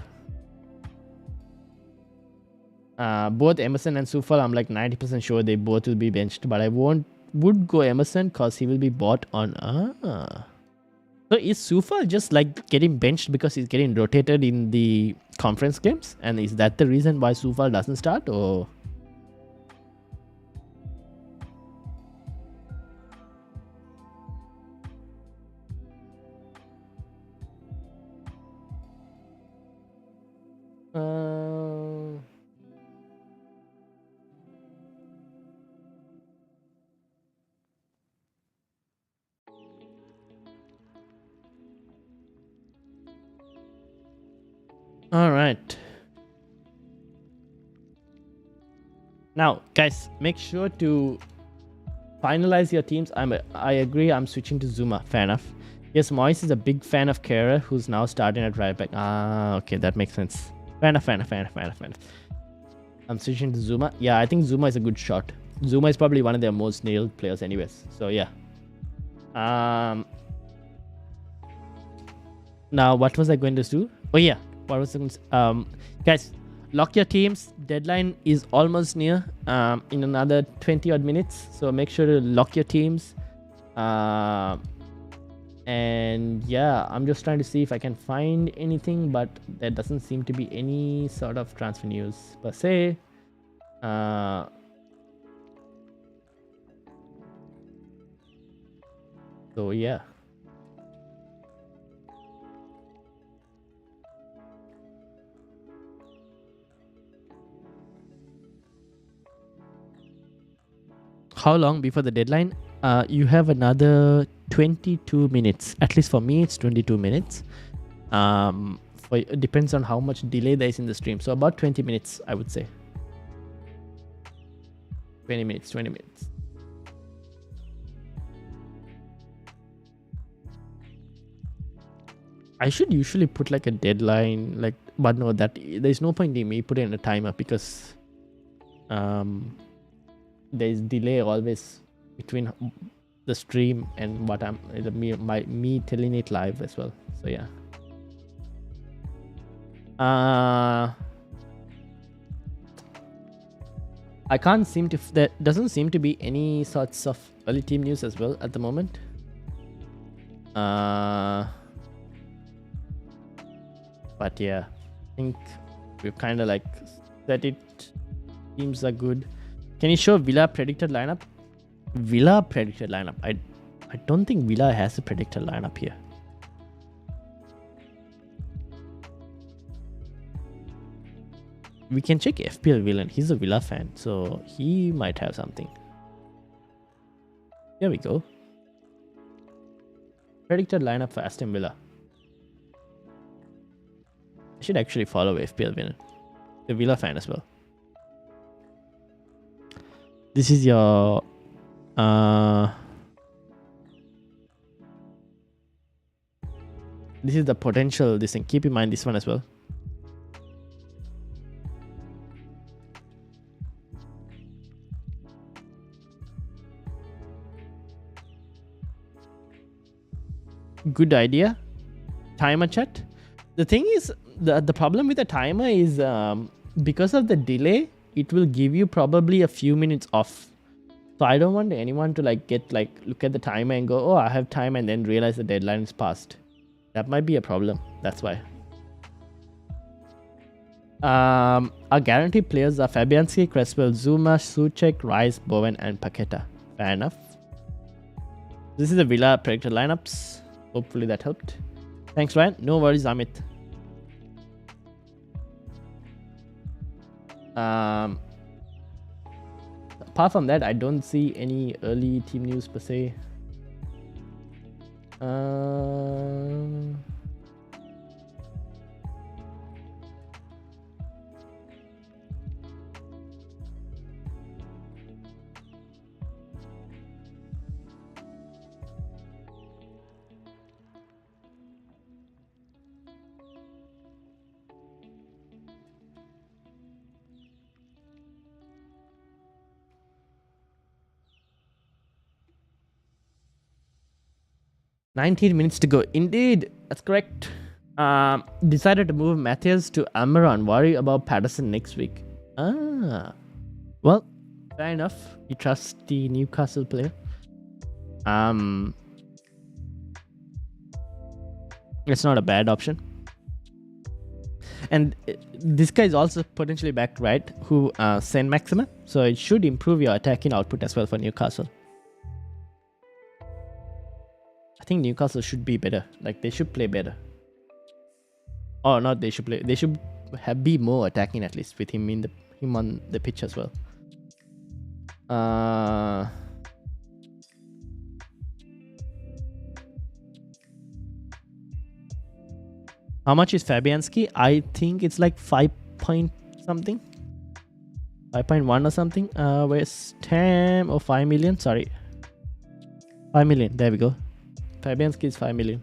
Both Emerson and Sufal, I'm like 90% sure they both will be benched, but I would go Emerson because he will be bought on. So is Sufal just like getting benched because he's getting rotated in the conference games? And is that the reason why Sufal doesn't start? Or all right. Now, guys, make sure to finalize your teams. I agree. I'm switching to Zuma. Fair enough. Yes, Moise is a big fan of Kera, who's now starting at right back. Ah, okay, that makes sense. Fair enough. I'm switching to Zuma. Yeah, I think Zuma is a good shot. Zuma is probably one of their most nailed players anyways. So yeah. Now what was I going to do? Oh yeah, what was I going to guys, lock your teams. Deadline is almost near. In another 20 odd minutes. So make sure to lock your teams. And yeah, I'm just trying to see if I can find anything, but there doesn't seem to be any sort of transfer news per se. So yeah. How long before the deadline? You have another 22 minutes. At least for me, it's 22 minutes. It depends on how much delay there is in the stream. So about 20 minutes, I would say. 20 minutes. I should usually put like a deadline, but no, that there's no point in me putting a timer because there's delay always between the stream and what me telling it live as well. So yeah. I can't seem to. There doesn't seem to be any sorts of early team news as well at the moment. But yeah, I think we've kind of like set it. Teams are good. Can you show Villa predicted lineup? Villa predicted lineup. I don't think Villa has a predicted lineup here. We can check FPL Villain. He's a Villa fan, so he might have something. Here we go. Predicted lineup for Aston Villa. I should actually follow FPL Villain. The Villa fan as well. This is your this is the potential this thing. Keep in mind this one as well. Good idea. Timer chat. The thing is, the problem with the timer is because of the delay, it will give you probably a few minutes off. So I don't want anyone to look at the timer and go, oh, I have time, and then realize the deadline is passed. That might be a problem. That's why. Our guaranteed players are Fabianski, Cresswell, Zuma, Soucek, Rice, Bowen, and Paqueta. Fair enough. This is the Villa predicted lineups. Hopefully that helped. Thanks, Ryan. No worries, Amit. Apart from that, I don't see any early team news per se. 19 minutes to go. Indeed, that's correct. Decided to move Matthias to Amaran. Worry about Patterson next week. Well, fair enough. You trust the Newcastle player. It's not a bad option. And this guy is also potentially back right, who Saint Maximin. So it should improve your attacking output as well for Newcastle. I think Newcastle should be better. Like, they should play better. Or not they should play. They should be more attacking at least with him on the pitch as well. How much is Fabianski? I think it's like 5 point something. 5.1 or something. Where's Tam or 5 million? Sorry. 5 million. There we go. Fabianski is 5 million.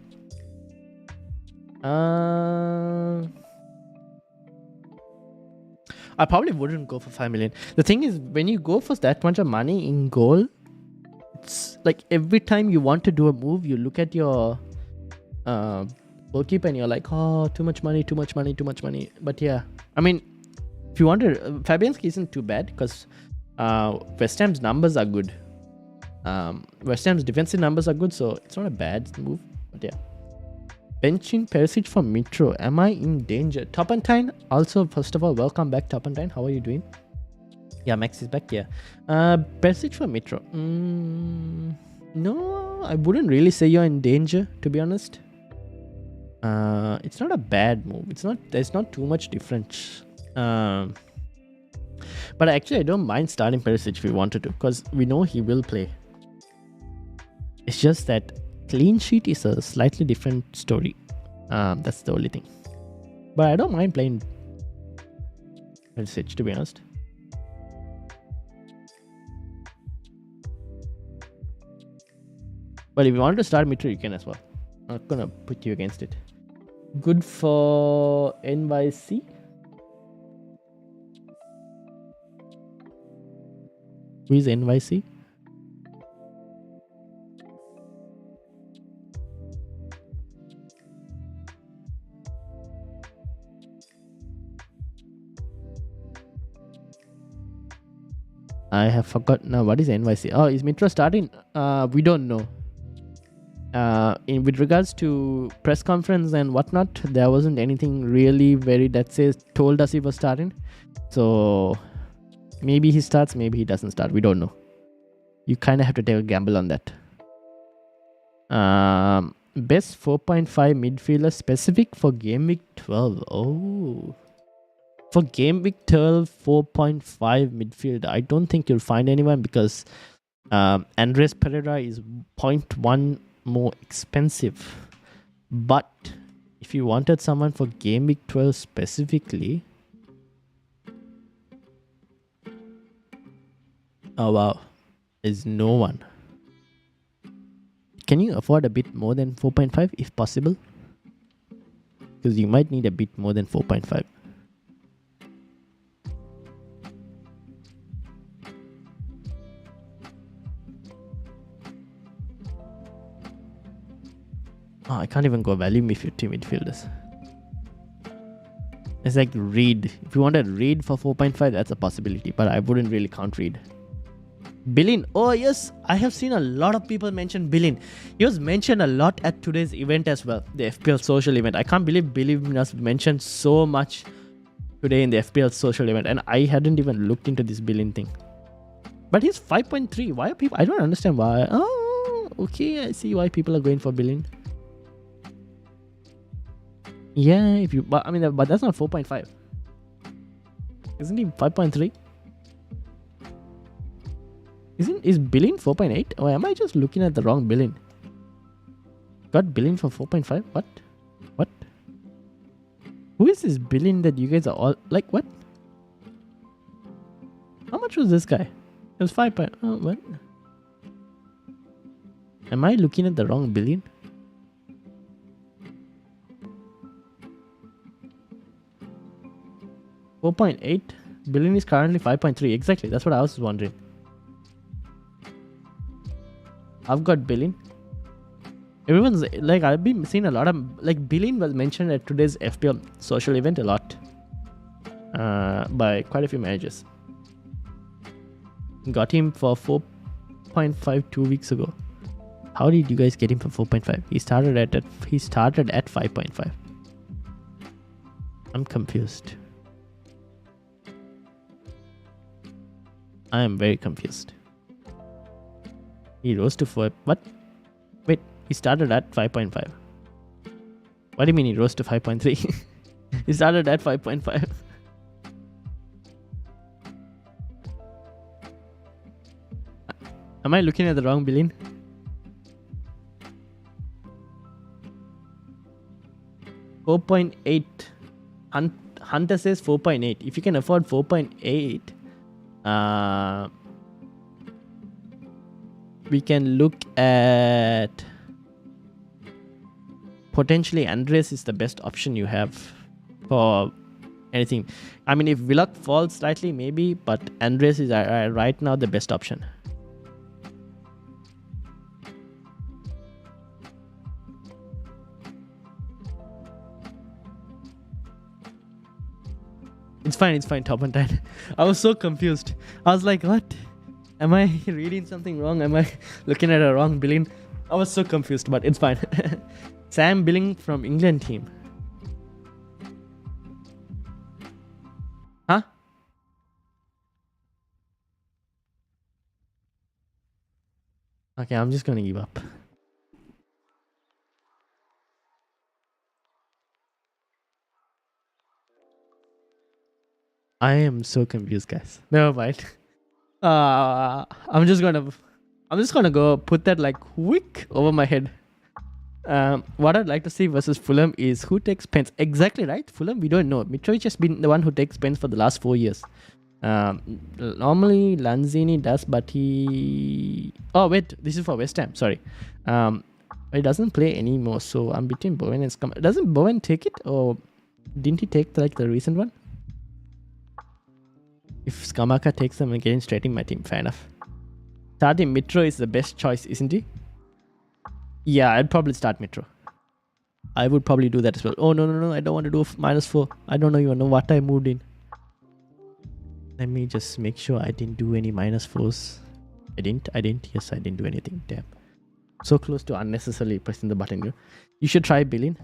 I probably wouldn't go for 5 million. The thing is, when you go for that much of money in goal, it's like every time you want to do a move, you look at your goalkeeper and you're like, oh, too much money, too much money, too much money. But yeah, I mean, if you want to, Fabianski isn't too bad because West Ham's numbers are good. West Ham's defensive numbers are good, so it's not a bad move. But yeah. Benching Perisic for Mitro. Am I in danger? Topantine, also, first of all, welcome back, Topantine. How are you doing? Yeah, Max is back, yeah. Perisic for Mitro. No, I wouldn't really say you're in danger, to be honest. It's not a bad move. There's not too much difference. But actually, I don't mind starting Perisic if we wanted to, because we know he will play. It's just that clean sheet is a slightly different story. That's the only thing. But I don't mind playing Perisic, to be honest. But if you wanted to start Mitro, you can as well. I'm not gonna put you against it. Good for NYC. Who is NYC? I have forgotten now. What is NYC? Oh, is Mitro starting? We don't know. With regards to press conference and whatnot, there wasn't anything really told us he was starting. So maybe he starts, maybe he doesn't start. We don't know. You kind of have to take a gamble on that. Best 4.5 midfielder specific for Game Week 12. Oh. For Game Week 12, 4.5 midfielder. I don't think you'll find anyone because Andres Pereira is 0.1 more expensive. But if you wanted someone for Game Week 12 specifically... Oh wow, there's no one. Can you afford a bit more than 4.5 if possible? Because you might need a bit more than 4.5. Oh, I can't even go value me 50 midfielders. It's like Reed. If you wanted Reed for 4.5, that's a possibility. But I wouldn't really count Reed. Billin. Oh yes, I have seen a lot of people mention Billin. He was mentioned a lot at today's event as well. The FPL social event. I can't believe Billin was mentioned so much today in the FPL social event. And I hadn't even looked into this Billin thing. But he's 5.3. Why are people... I don't understand why. Oh, okay. I see why people are going for Billin. Yeah, if you... But, I mean, but that's not 4.5. Isn't he 5.3? Is Billin 4.8? Or am I just looking at the wrong Billin? Got Billin for 4.5? What? What? Who is this Billin that you guys are all... Like, what? How much was this guy? It was 5. Oh, what? Am I looking at the wrong Billin? $4.8 billion is currently 5.3. Exactly, that's what I was wondering. I've got Billin. Everyone's like, I've been seeing a lot of like Billin was mentioned at today's FPL social event a lot by quite a few managers. Got him for 4.5 2 weeks ago. How did you guys get him for 4.5? He started at 5.5. I'm confused. I am very confused. He rose to 4. What? Wait, he started at 5.5. What do you mean he rose to 5.3? He started at 5.5. Am I looking at the wrong Billin? $4.8. Hunter says 4.8. If you can afford 4.8, we can look at potentially Andres is the best option you have for anything. I mean, if Willock falls slightly, maybe, but Andres is right now the best option. It's fine, top and 10. I was so confused. I was like, what? Am I reading something wrong? Am I looking at a wrong billing? I was so confused, but it's fine. Sam Billing from England team. Huh? Okay, I'm just gonna give up. I am so confused, guys. Never mind. I'm just gonna go put that like quick over my head. What I'd like to see versus Fulham is who takes pens. Exactly right. Fulham, we don't know. Mitrovic has been the one who takes pens for the last 4 years. Normally Lanzini does, but he. Oh wait, this is for West Ham. Sorry. He doesn't play anymore, so I'm between Bowen and Scum. Doesn't Bowen take it, or didn't he take the recent one? If Skamaka takes them again, straight in my team, fair enough. Starting Mitro is the best choice, isn't he? Yeah, I'd probably start Mitro. I would probably do that as well. Oh, no, I don't want to do -4. I don't even know what I moved in. Let me just make sure I didn't do any -4s. I didn't. Yes, I didn't do anything. Damn. So close to unnecessarily pressing the button. You should try billing.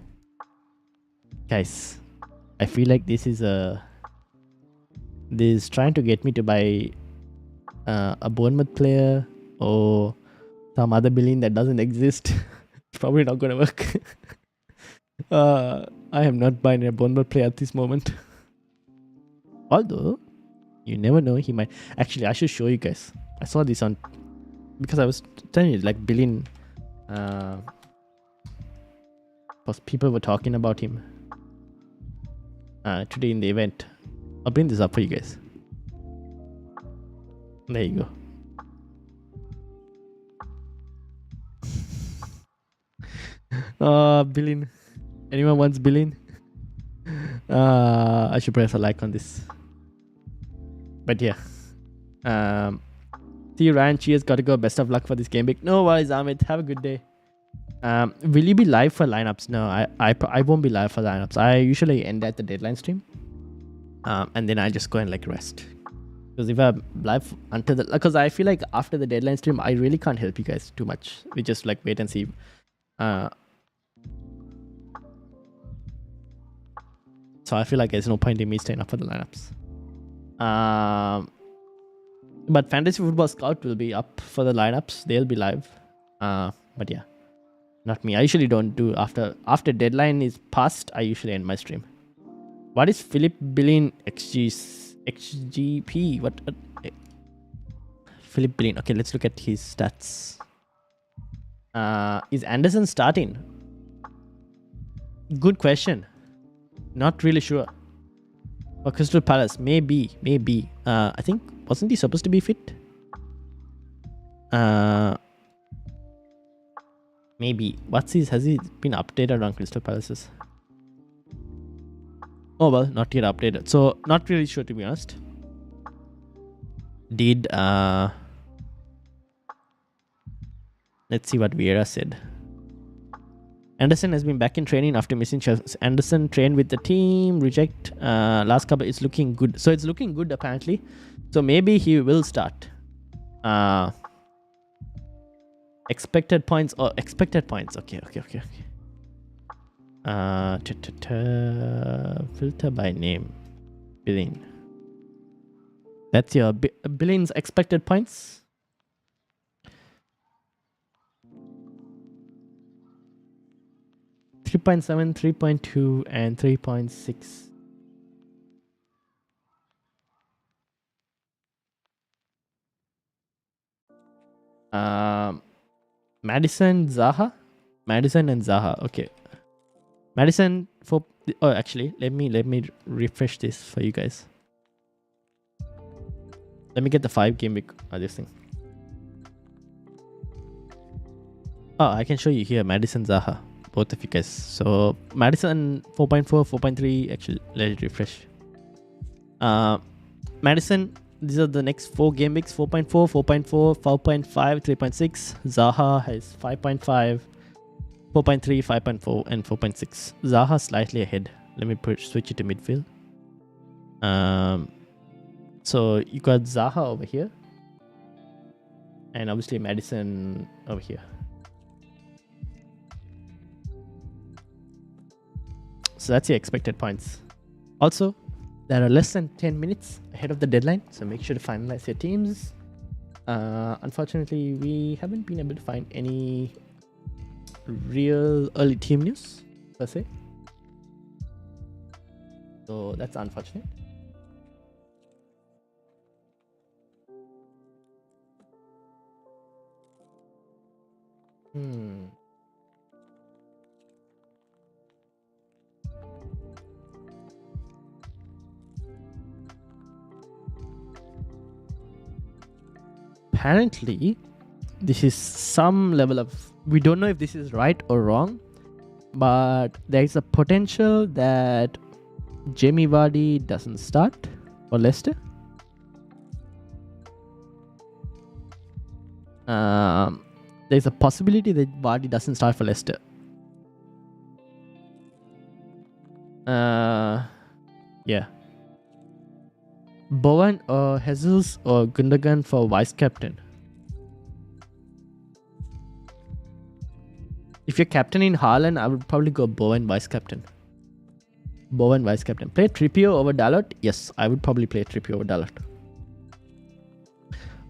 Guys, I feel like this is trying to get me to buy a Bournemouth player or some other billing that doesn't exist. It's probably not going to work. I am not buying a Bournemouth player at this moment. Although, you never know, he might. Actually, I should show you guys. I saw this on, because I was telling you, like billing. Because people were talking about him today in the event. I'll bring this up for you guys. There you go. Billing. Anyone wants billing? I should press a like on this. But yeah. See you, Ryan. Cheers. Gotta go. Best of luck for this game week. No worries, Amit. Have a good day. Will you be live for lineups? No, I won't be live for lineups. I usually end at the deadline stream. And then I just go and like rest. Because if I'm live until because I feel like after the deadline stream, I really can't help you guys too much. We just like wait and see. So I feel like there's no point in me staying up for the lineups. But Fantasy Football Scout will be up for the lineups. They'll be live. But yeah, not me. I usually don't do after deadline is passed. I usually end my stream. What is Philip Billing XGP? What? Philip Billing. Okay, let's look at his stats. Is Anderson starting? Good question. Not really sure. For Crystal Palace, maybe. I think, wasn't he supposed to be fit? Maybe. Has he been updated on Crystal Palace's? Oh well, not yet updated. So not really sure, to be honest. Let's see what Vieira said. Anderson has been back in training after missing shots. Anderson trained with the team. Reject. Last couple. It's looking good. So it's looking good apparently. So maybe he will start. Expected points. Oh, expected points. Okay. Filter by name. Billing. That's your Billing's expected points. .7, 3.2, and 3.6. Madison and Zaha. Okay. Madison for. Oh, actually, let me refresh this for you guys. Let me get the 5 game week. This thing. Oh, I can show you here. Madison, Zaha. Both of you guys. So Madison 4.4, 4.3. Actually, let it refresh. Madison, these are the next 4 game weeks: 4.4, 4.4, 4.5, 3.6. Zaha has 5.5, 4.3, 5.4, and 4.6. Zaha slightly ahead. Let me switch it to midfield. So you got Zaha over here, and obviously Madison over here. So that's your expected points. Also, there are less than 10 minutes ahead of the deadline, so make sure to finalize your teams. Unfortunately, we haven't been able to find any real early team news, per se. So that's unfortunate. Apparently, this is some level of... We don't know if this is right or wrong, but there is a potential that Jamie Vardy doesn't start for Leicester. There's a possibility that Vardy doesn't start for Leicester. Yeah. Bowen or Jesus or Gundogan for vice captain. If you're captain in Haaland, I would probably go Bowen vice captain. Bowen vice captain. Play Trippier over Dalot? Yes, I would probably play Trippier over Dalot.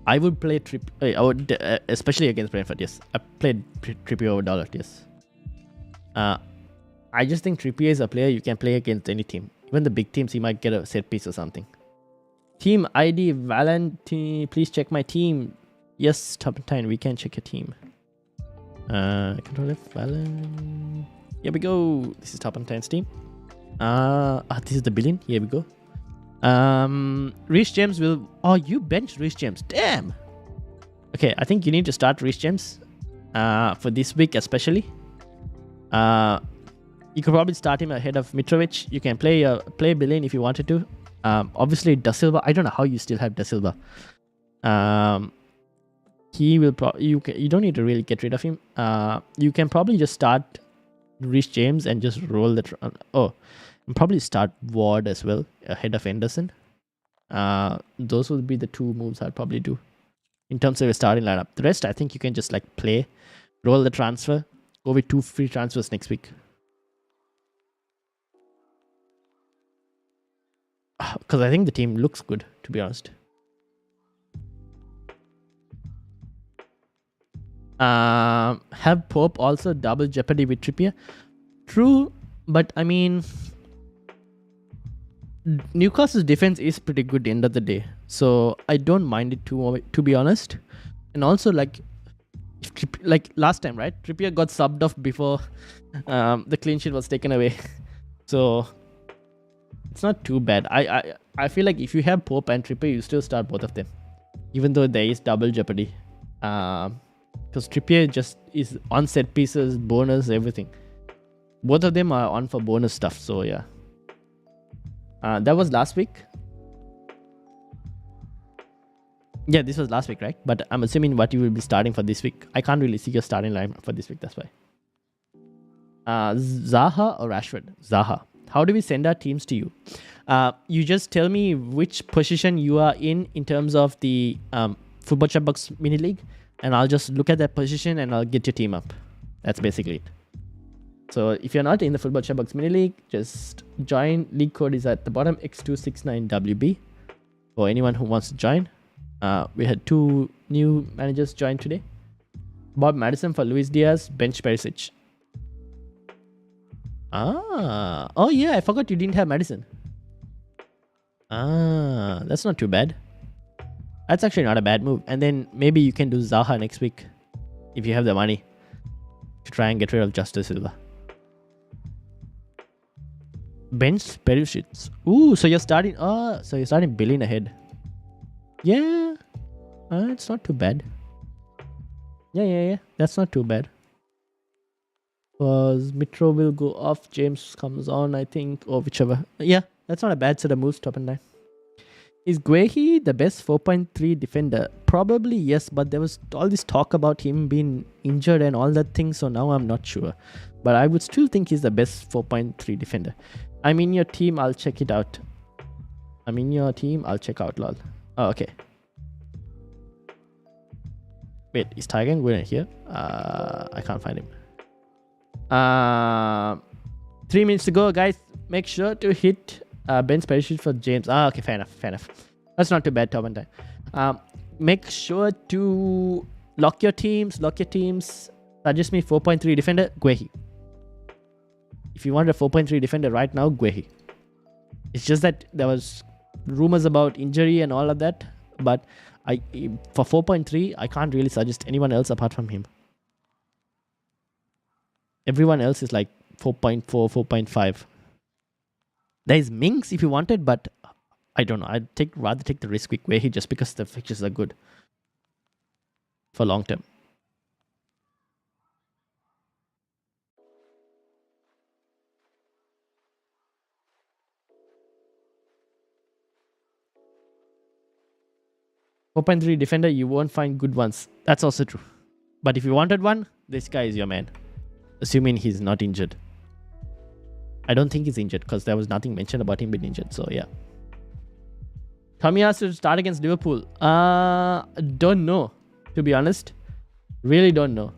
I would play Trippier, especially against Brentford. Yes, I played Trippier over Dalot. Yes. I just think Trippier is a player you can play against any team. Even the big teams, he might get a set piece or something. Team ID Valentine, please check my team. Yes, Turpentine, we can check your team. Control F, Valen. Here we go. This is Turpentine's team. This is the billion. Here we go. Reece James will... Oh, you benched Reece James. Damn. Okay, I think you need to start Reece James. For this week especially. You could probably start him ahead of Mitrovic. You can play Billion if you wanted to. Obviously, Da Silva. I don't know how you still have Da Silva. He will you don't need to really get rid of him. You can probably just start Reece James and just roll that. And probably start Ward as well ahead of Henderson. Those would be the 2 moves I'd probably do in terms of your starting lineup. The rest, I think you can just like play, roll the transfer, go with 2 free transfers next week. Because I think the team looks good, to be honest. Have Pope also double jeopardy with Trippier? True, but I mean, Newcastle's defense is pretty good at the end of the day, so I don't mind it to be honest. And also, like last time, right? Trippier got subbed off before the clean sheet was taken away, so it's not too bad. I feel like if you have Pope and Trippier, you still start both of them, even though there is double jeopardy. Because Trippier just is on set pieces, bonus, everything. Both of them are on for bonus stuff, so yeah. That was last week. Yeah, this was last week, right? But I'm assuming what you will be starting for this week. I can't really see your starting line for this week, that's why. Zaha or Rashford? Zaha. How do we send our teams to you? You just tell me which position you are in terms of the Football Chatbox mini league, and I'll just look at that position and I'll get your team up. That's basically it. So if you're not in the Football Chatbox mini league, just join. League code is at the bottom, X269WB, for anyone who wants to join. We had 2 new managers join today. Bob Madison for Luis Diaz, bench Perisic. Oh yeah, I forgot you didn't have Madison. That's not too bad. That's actually not a bad move. And then maybe you can do Zaha next week if you have the money to try and get rid of Justice Silva. Bench Perisic. Ooh, so you're starting billion ahead. Yeah. It's not too bad. Yeah. That's not too bad. Because Mitro will go off, James comes on, I think, or whichever. Yeah, that's not a bad set of moves, top and 9. Is Guehi the best 4.3 defender? Probably yes, but there was all this talk about him being injured and all that thing, so now I'm not sure. But I would still think he's the best 4.3 defender. I'm in your team, I'll check it out. I'm in your team, I'll check out, lol. Oh, okay. Wait, is Tiger going here? I can't find him. 3 minutes to go, guys. Make sure to hit Ben's parachute for James. Okay, fair enough. That's not too bad, Tom and Ty. Make sure to lock your teams. Suggest me 4.3 defender, Guehi. If you want a 4.3 defender right now, Guehi. It's just that there was rumors about injury and all of that, but for 4.3, I can't really suggest anyone else apart from him. Everyone else is like 4.4, 4.5. There is Minx if you wanted, but I don't know. I'd rather take the risk with Guehi just because the fixtures are good for long term. .3 defender, you won't find good ones. That's also true. But if you wanted one, this guy is your man. Assuming he's not injured. I don't think he's injured because there was nothing mentioned about him being injured. So yeah. Tommy has to start against Liverpool. Don't know, to be honest. Really don't know.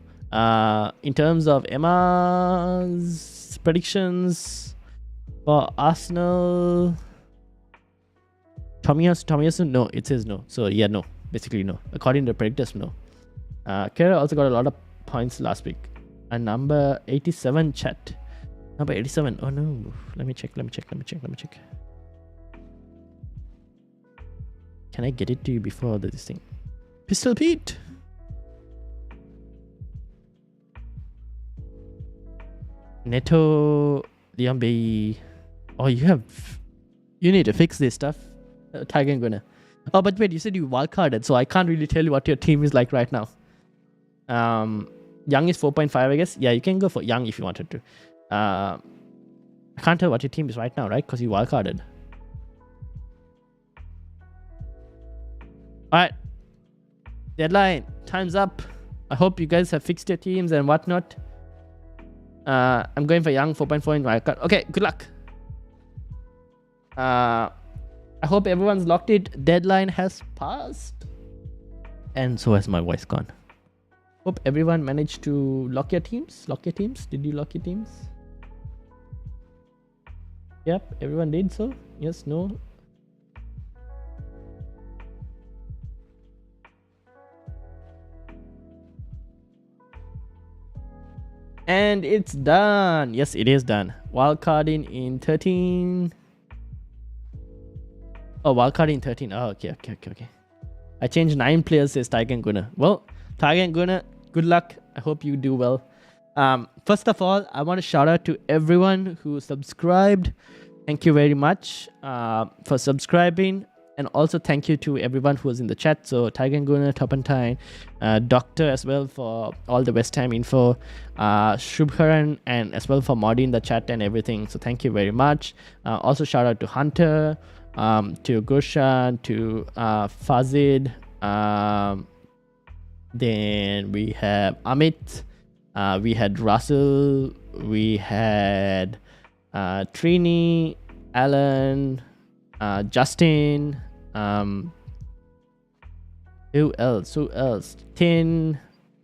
In terms of Emma's predictions for Arsenal, Tomiyasu, no, it says no. So yeah, no. Basically no. According to the predictors, no. Kera also got a lot of points last week. And number 87 chat. Number 87. Oh no. Let me check. Can I get it to you before this thing? Pistol Pete. Neto Liambe. Oh, you need to fix this stuff. Tiger and Gunner. Oh, but wait, you said you wildcarded, so I can't really tell you what your team is like right now. Young is 4.5, I guess. Yeah, you can go for Young if you wanted to. I can't tell what your team is right now, right? Because you wildcarded. Alright. Deadline. Time's up. I hope you guys have fixed your teams and whatnot. I'm going for Young 4.4 in wildcard. Okay, good luck. I hope everyone's locked it. Deadline has passed. And so has my voice gone. Hope everyone managed to lock your teams. Did you lock your teams? Yep, everyone did so. Yes, no. And it's done. Yes, it is done. Wildcarding in 13. Oh, wildcard in 13. Oh, okay. I changed 9 players, says Tiger and Gunnar. Well, Tiger and Gunnar, good luck. I hope you do well. First of all, I want to shout out to everyone who subscribed. Thank you very much for subscribing. And also thank you to everyone who was in the chat. So Tiger and Gunnar, Topantine, Doctor as well for all the West Ham info. Shubharan and as well for modding in the chat and everything. So thank you very much. Also shout out to Hunter. To Gushan, to Fazid, then we have Amit, we had Russell, we had Trini, Alan, Justin, who else? Tin,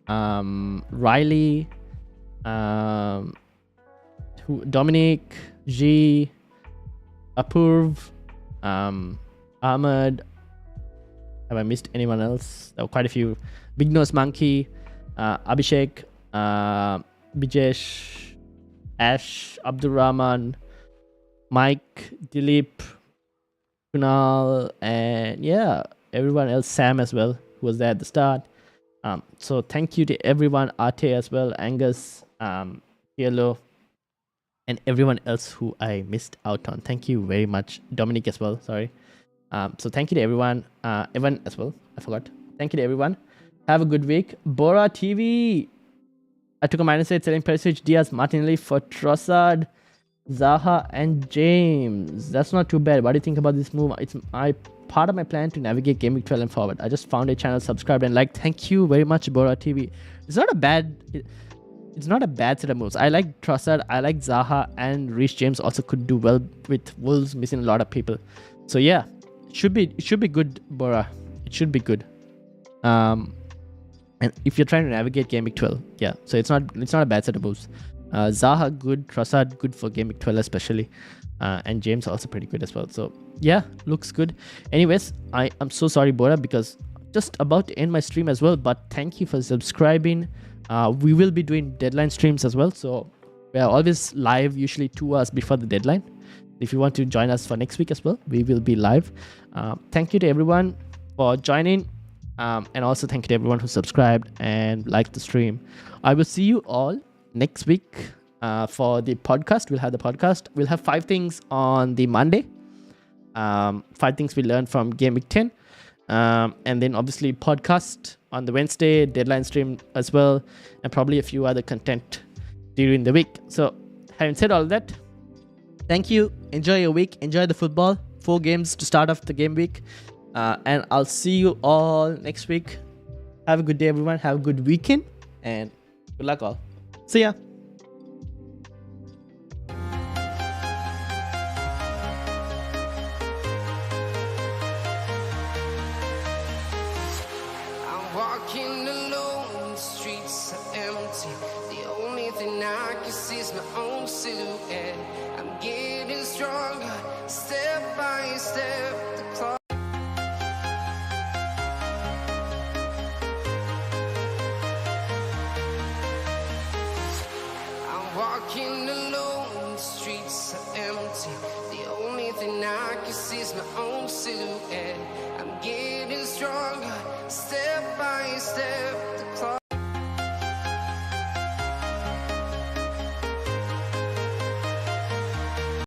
Riley, Dominic, G, Apurv, Ahmed. Have I missed anyone else? There were quite a few. Big Nose Monkey, Abhishek, Bijesh, Ash, Abdurrahman, Mike, Dilip, Kunal, and yeah, everyone else, Sam as well, who was there at the start. So thank you to everyone, Arte as well, Angus, Yellow, and everyone else who I missed out on. Thank you very much. Dominic as well, sorry. So thank you to everyone. Evan as well, I forgot. Thank you to everyone. Have a good week. Bora TV. I took a -8 selling Perisic, Diaz, Martinelli for Trossard, Zaha, and James. That's not too bad. What do you think about this move? It's part of my plan to navigate Game Week 12 and forward. I just found a channel, subscribed, and liked. Thank you very much, Bora TV. It's not a bad. It's not a bad set of moves. I like Trossard, I like Zaha, and Reece James also could do well with Wolves missing a lot of people. So yeah, it should be good, Bora. It should be good. And if you're trying to navigate Game Week 12, yeah. So it's not a bad set of moves. Zaha good, Trossard good for Game Week 12 especially, and James also pretty good as well. So yeah, looks good. Anyways, I'm so sorry, Bora, because just about to end my stream as well. But thank you for subscribing. We will be doing deadline streams as well. So we are always live, usually 2 hours before the deadline. If you want to join us for next week as well, we will be live. Thank you to everyone for joining. And also thank you to everyone who subscribed and liked the stream. I will see you all next week for the podcast. We'll have the podcast. We'll have 5 things on the Monday. 5 things we learned from Game Week 10. And then obviously podcast on the Wednesday, deadline stream as well, and probably a few other content during the week. So having said all that, thank you. Enjoy your week. Enjoy the football. 4 games to start off the game week. And I'll see you all next week. Have a good day, everyone. Have a good weekend. And good luck all. See ya. I'm walking alone, the streets are empty. The only thing I can see is my own silhouette. I'm getting stronger, step by step. The clock. Walking alone, the streets are empty. The only thing I can see is my own silhouette. I'm getting stronger, step by step. The clock